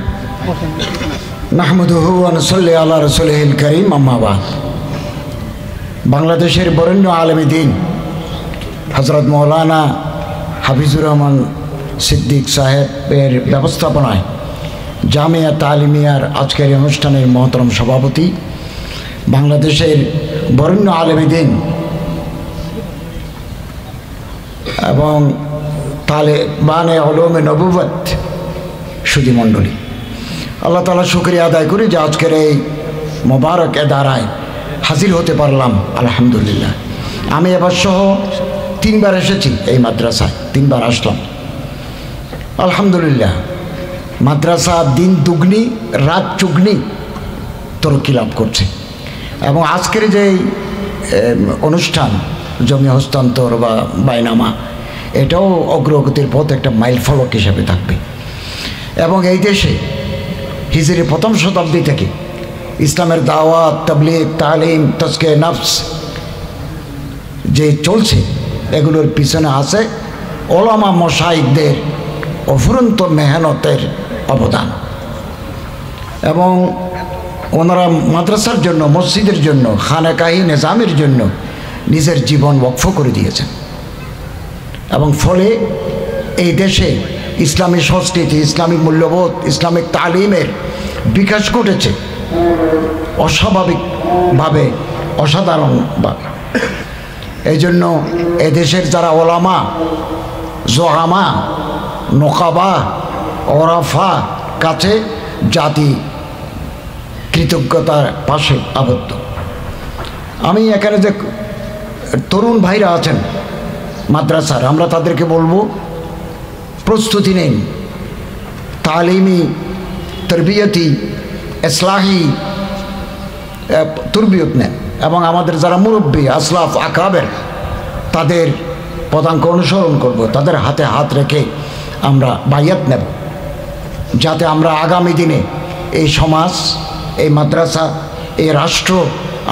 নাহমাদুহু ওয়া নুসাল্লি আলা রাসূলিহিল কারীম আম্মা বাদ। বাংলাদেশের বরেণ্য আলেমে দ্বীন হযরত মাওলানা হাফিজুর রহমান সিদ্দিক সাহেবের ব্যবস্থাপনায় জামিয়া তালিমিয়ার আজকের এই অনুষ্ঠানের মহতরম সভাপতি, বাংলাদেশের বরেণ্য আলেমে দ্বীন এবং তালেবানে উলুমে নবুওয়াত সুধী মণ্ডলী, আল্লাহ তাআলা শুকরিয়া আদায় করি যে আজকের এই মোবারক এদারায় হাজির হতে পারলাম। আলহামদুলিল্লাহ, আমি এবার সহ 3 বার এসেছি এই মাদ্রাসায়, 3 বার আসলাম। আলহামদুলিল্লাহ, মাদ্রাসা দিন দুগ্নি রাত চুগ্নি তরক্কি লাভ করছে এবং আজকের যে অনুষ্ঠান জমি হস্তান্তর বা বাইনামা, এটাও অগ্রগতির পথ একটা মাইল ফলক হিসেবে থাকবে। এবং এই দেশে হিজরি 1ম শতাব্দী থেকে ইসলামের দাওয়াত, তাবলীগ, তালিম, তাজকিয়া নফস যে চলছে, এগুলোর পিছনে আছে ওলামা মশাইখদের অফুরন্ত মেহনতের অবদান। এবং ওনারা মাদ্রাসার জন্য, মসজিদের জন্য, খানাকাহি নিজামের জন্য নিজের জীবন ওয়াকফ করে দিয়েছেন এবং ফলে এই দেশে ইসলামী সংস্কৃতি, ইসলামিক মূল্যবোধ, ইসলামিক তালিমের বিকাশ ঘটেছে অস্বাভাবিকভাবে, অসাধারণভাবে। এই জন্য এদেশের যারা ওলামা, জোহামা, নোকাবা, ওরাফা কাছে জাতি কৃতজ্ঞতার পাশে আবদ্ধ। আমি এখানে যে তরুণ ভাইরা আছেন মাদ্রাসার, আমরা তাদেরকে বলবো প্রস্তুতি নেন, তালিমি, তরবিয়তি, ইসলাহি তরবিয়ত নেন এবং আমাদের যারা মুরব্বী আসলাফ আকাবের, তাদের পদাঙ্ক অনুসরণ করব, তাদের হাতে হাত রেখে আমরা বাইয়াত নেব, যাতে আমরা আগামী দিনে এই সমাজ, এই মাদ্রাসা, এই রাষ্ট্র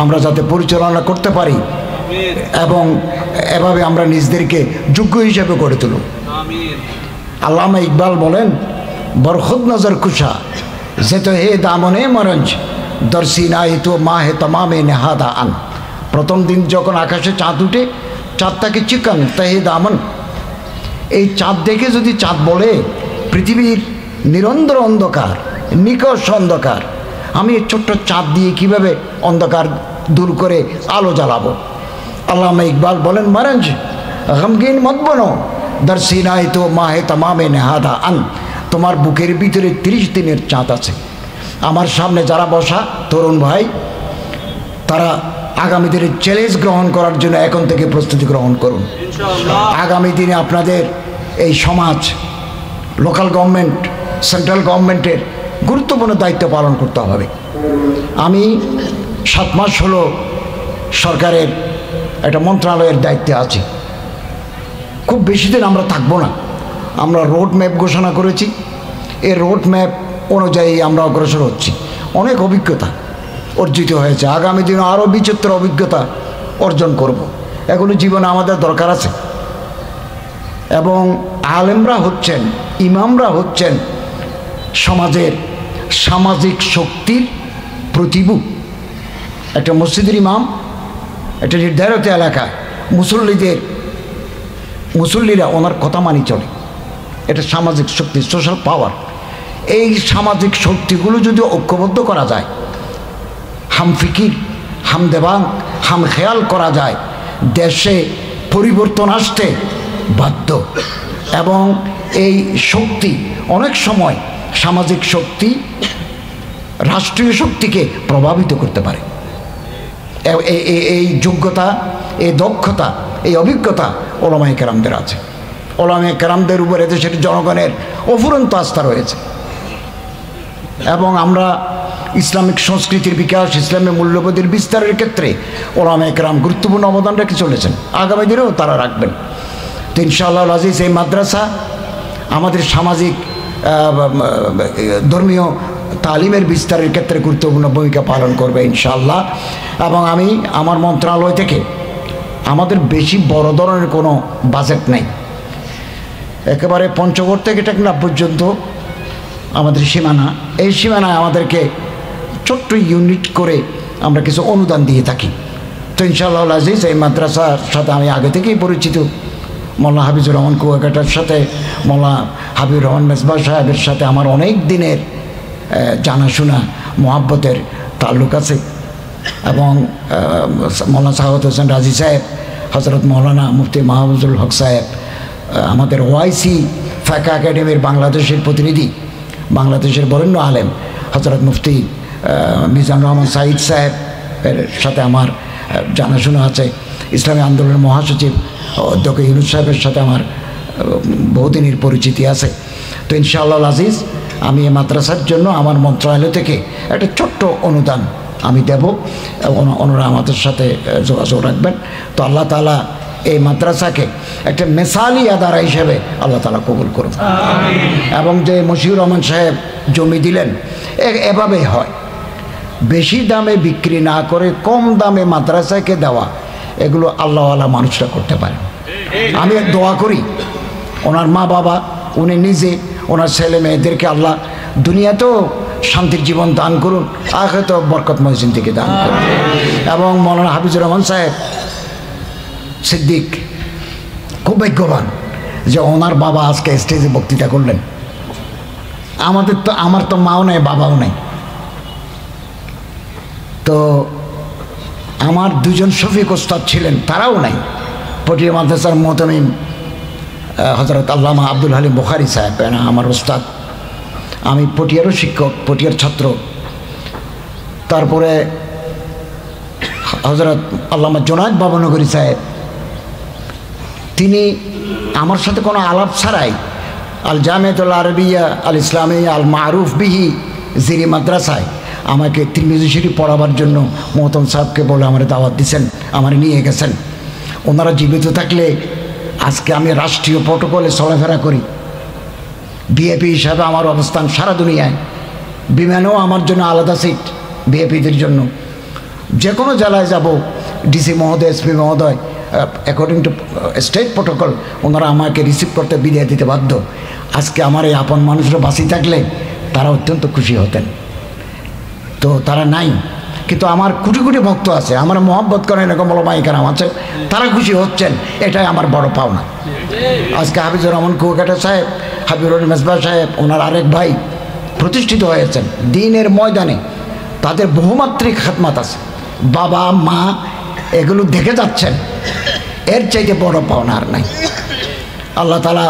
আমরা যাতে পরিচালনা করতে পারি এবং এভাবে আমরা নিজেদেরকে যোগ্য হিসেবে গড়ে তুলব। আল্লামা ইকবাল বলেন, বরখুদ নজর কুশা যেতো হে দামনে মরঞ্জ দর্শি নাই তো মা হে তমামে নেহাদা আন। প্রথম দিন যখন আকাশে চাঁদ উঠে, চাঁদটাকে চিকন তাহে দামন, এই চাঁদ দেখে যদি চাঁদ বলে পৃথিবীর নিরন্তর অন্ধকার, নিকষ অন্ধকার, আমি এই ছোট্ট চাঁদ দিয়ে কিভাবে অন্ধকার দূর করে আলো জ্বালাবো। আল্লামা ইকবাল বলেন, মরঞ্জ গমগিন মত বনো দর্শি নাই তো মা হে তমামে নেহাদা আন। তোমার বুকের ভিতরে 30 দিনের চাঁদ আছে। আমার সামনে যারা বসা তরুণ ভাই, তারা আগামী দিনে চ্যালেঞ্জ গ্রহণ করার জন্য এখন থেকে প্রস্তুতি গ্রহণ করুন। আগামী দিনে আপনাদের এই সমাজ, লোকাল গভর্নমেন্ট, সেন্ট্রাল গভর্নমেন্টের গুরুত্বপূর্ণ দায়িত্ব পালন করতে হবে। আমি 7 মাস হলো সরকারের একটা মন্ত্রণালয়ের দায়িত্বে আছি। খুব বেশি দিন আমরা থাকবো না। আমরা রোড ম্যাপ ঘোষণা করেছি, এই রোড ম্যাপ অনুযায়ী আমরা অগ্রসর হচ্ছি। অনেক অভিজ্ঞতা অর্জিত হয়েছে, আগামী দিনে আরও বিচিত্র অভিজ্ঞতা অর্জন করব। এগুলো জীবনে আমাদের দরকার আছে। এবং আলেমরা হচ্ছেন, ইমামরা হচ্ছেন সমাজের সামাজিক শক্তির প্রতিভূ। একটা মসজিদের ইমাম একটা নির্ধারিত এলাকায় মুসল্লিরা ওনার কথা মানি চলে, এটা সামাজিক শক্তি, সোশ্যাল পাওয়ার। এই সামাজিক শক্তিগুলো যদি ঐক্যবদ্ধ করা যায়, হাম ফিকির, হাম দেবাং, হাম খেয়াল করা যায়, দেশে পরিবর্তন আসতে বাধ্য। এবং এই শক্তি অনেক সময়, সামাজিক শক্তি রাষ্ট্রীয় শক্তিকে প্রভাবিত করতে পারে। এই যোগ্যতা, এই দক্ষতা, এই অভিজ্ঞতা ওলামায়ে কেরামদের আছে। ওলামায়ে কেরামদের উপরে দেশের জনগণের অফুরন্ত আস্থা রয়েছে। এবং আমরা ইসলামিক সংস্কৃতির বিকাশ, ইসলামের মূল্যবোধের বিস্তারের ক্ষেত্রে ওলামায়ে কেরাম গুরুত্বপূর্ণ অবদান রেখে চলেছেন, আগামী দিনেও তারা রাখবেন। তো ইনশাআল্লাহ আজিজ, এই মাদ্রাসা আমাদের সামাজিক ধর্মীয় তালিমের বিস্তারের ক্ষেত্রে গুরুত্বপূর্ণ ভূমিকা পালন করবে ইনশাআল্লাহ। এবং আমি আমার মন্ত্রণালয় থেকে, আমাদের বেশি বড় ধরনের কোনো বাজেট নেই, একেবারে পঞ্চগড় থেকে টেকনাফ পর্যন্ত আমাদের সীমানা, এই সীমানায় আমাদেরকে ছোট্ট ইউনিট করে আমরা কিছু অনুদান দিয়ে থাকি। তো ইনশাআল্লাহ আজিজ, এই মাদ্রাসার সাথে আমি আগে থেকেই পরিচিত, মোল্লা হাফিজুর রহমান কুয়াকাটার সাথে মোল্লা হাবিবুর রহমান মেজবাহ সাহেবের সাথে আমার অনেক দিনের জানাশোনা মোহাব্বতের তাল্লুক আছে। এবং মৌলানা সাহাবত হোসেন রাজি সাহেব, হজরত মৌলানা মুফতি মাহফুজুল হক সাহেব, আমাদের ওআইসি ফাকা একাডেমির বাংলাদেশের প্রতিনিধি, বাংলাদেশের বরেণ্য আলেম হজরত মুফতি মিজানুর রহমান সাঈদ সাহেবের সাথে আমার জানাশোনা আছে। ইসলামী আন্দোলনের মহাসচিব অধ্যক্ষ ইউনুস সাহেবের সাথে আমার বহুদিনের পরিচিতি আছে। তো ইনশাআল্লাহ আজিজ আমি এই মাদ্রাসার জন্য আমার মন্ত্রণালয় থেকে একটা ছোট্ট অনুদান আমি দেব, ওনারা আমাদের সাথে যোগাযোগ রাখবেন। তো আল্লাহ তাআলা এই মাদ্রাসাকে একটা মেসালি আদারা হিসেবে আল্লাহ তাআলা কবুল করুন। এবং যে মশিউর রহমান সাহেব জমি দিলেন, এভাবেই হয়, বেশি দামে বিক্রি না করে কম দামে মাদ্রাসাকে দেওয়া, এগুলো আল্লাহওয়ালা মানুষরা করতে পারে। আমি দোয়া করি ওনার মা বাবা, উনি নিজে, ওনার ছেলে মেয়েদেরকে আল্লাহ দুনিয়াতেও শান্তির জীবন দান করুন, আখিরাতেও বরকতময় জিন্দেগি দান করুন। এবং মৌলানা হাফিজুর রহমান সাহেব সিদ্দিক খুব ভাগ্যবান যে ওনার বাবা আজকে স্টেজে বক্তৃতা করলেন। আমার তো মাও নেই, বাবাও নেই। তো আমার দুজন শফিক ওস্তাদ ছিলেন, তারাও নাই। পটিয়া মাদ্রাসার মোহতামিম হযরত আল্লামা আব্দুল হালিম বুখারী সাহেব আমার ওস্তাদ, আমি পটিয়ারও শিক্ষক, পটিয়ার ছাত্র। তারপরে হযরত আল্লামা জোনায়েদ বাবনগরী সাহেব, তিনি আমার সাথে কোনো আলাপ ছাড়াই আল জামিয়াতুল আরবিয়া আল ইসলামিয়া আল মারুফ বিহি জিরি মাদ্রাসায় আমাকে তিরমিজি শরীফ পড়াবার জন্য মোহতম সাহেবকে বলে আমার দাওয়াত দিয়েছেন, আমার নিয়ে গেছেন। ওনারা জীবিত থাকলে আজকে আমি রাষ্ট্রীয় প্রটোকলে চলাফেরা করি, বিএপি হিসাবে আমার অবস্থান সারা দুনিয়ায়। বিমানেও আমার জন্য আলাদা সিট বিএপিদের জন্য। যে কোনো জেলায় যাব, ডিসি মহোদয়, এসপি মহোদয়, অ্যাকর্ডিং টু স্টেট প্রোটোকল ওনারা আমাকে রিসিভ করতে বিদায় দিতে বাধ্য। আজকে আমার এই আপন মানুষরা বাঁচি থাকলে তারা অত্যন্ত খুশি হতেন। তো তারা নাই, কিন্তু আমার কোটি কোটি ভক্ত আছে, আমার মহব্বত করেন এরকম ওলামায়ে-কেরাম আছে, তারা খুশি হচ্ছেন, এটাই আমার বড় পাওনা। আজকে হাফিজুর রহমান কুয়াকাটা সাহেব, হাবিবুর রহমান মেজবাহ সাহেব, ওনার আরেক ভাই প্রতিষ্ঠিত হয়েছেন দ্বীনের ময়দানে। তাদের বহুমাত্রিক খেদমত আছে, বাবা মা এগুলো দেখে যাচ্ছেন, এর চাইতে বড় পাওনা আর নাই। আল্লাহ তাআলা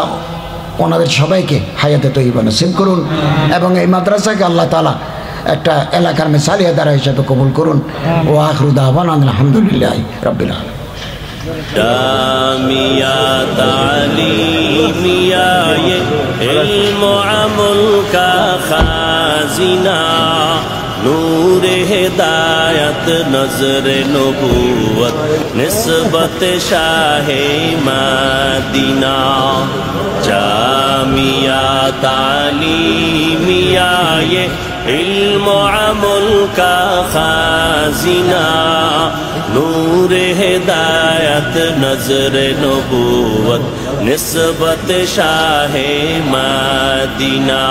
ওনাদের সবাইকে হায়াতে তয়্যিবা নসিব করুন এবং এই মাদ্রাসাকে আল্লাহ তাআলা একটা এলাকার মিসালি আদারা হিসেবে কবুল করুন। ও আখিরু দাওয়ানা আলহামদুলিল্লাহি রাব্বিল আলামিন। জামিয়া তালিমিয়া ये इल्म अमल का खाजिना नूर हिदायत नजर नबूवत निस्बत शाहे मदीना जामिया तालीमिया ये इल्म अमल का खाजिना नूर हिदायत नजर नबूवत निस्बत शाहे मदीना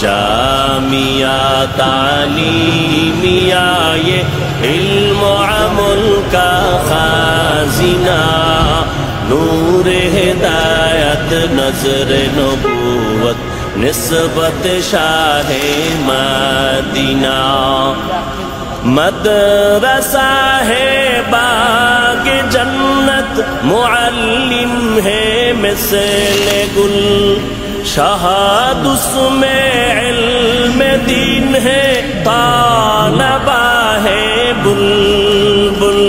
जामिया तालीमिया ये इल्म अमल का खाजिना नूर हिदायत नजर नबूवत निस्बत शाहे मदीना मदरसा है बाग जन्नत मुअल्लिम है मिसले गुल शहाद उसमें इल्म दीन है तालबा है बुलबुल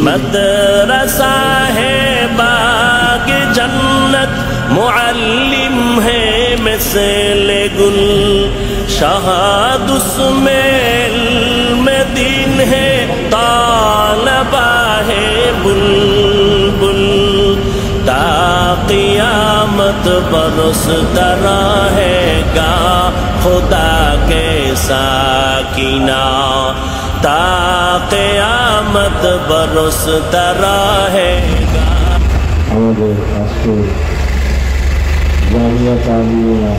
मदरसा है बाग जन्नत मुअल्लिम है मिसले गुल शहाद उसमें इल्म दीन है तालबा है बुलबुल ता क़ियामत बरसता रहेगा खुदा के साकिना ता क़ियामत बरसता रहेगा। আমাদের আজকে জামিয়া তালিমিয়া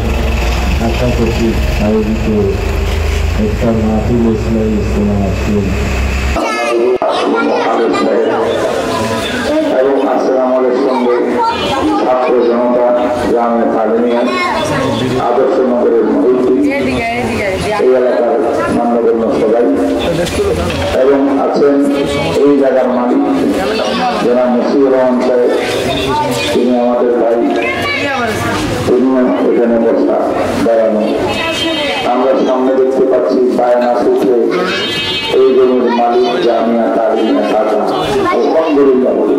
আশা করছি আয়োজিত একটা মাহফিল ইসলামী ইজতেমা আজকে এবং আসসালামু আলাইকুম করছেন এই জায়গার মালিক যারা মশিউর রহমান সাহেব, তিনি আমাদের ভাই, তিনিও এখানে বসা দাঁড়ানো। আমরা সামনে দেখতে পাচ্ছি বায়না সূত্রে এই জমির মালিক জামিয়া তালিমে ঢাকা, আলহামদুলিল্লাহ বলি।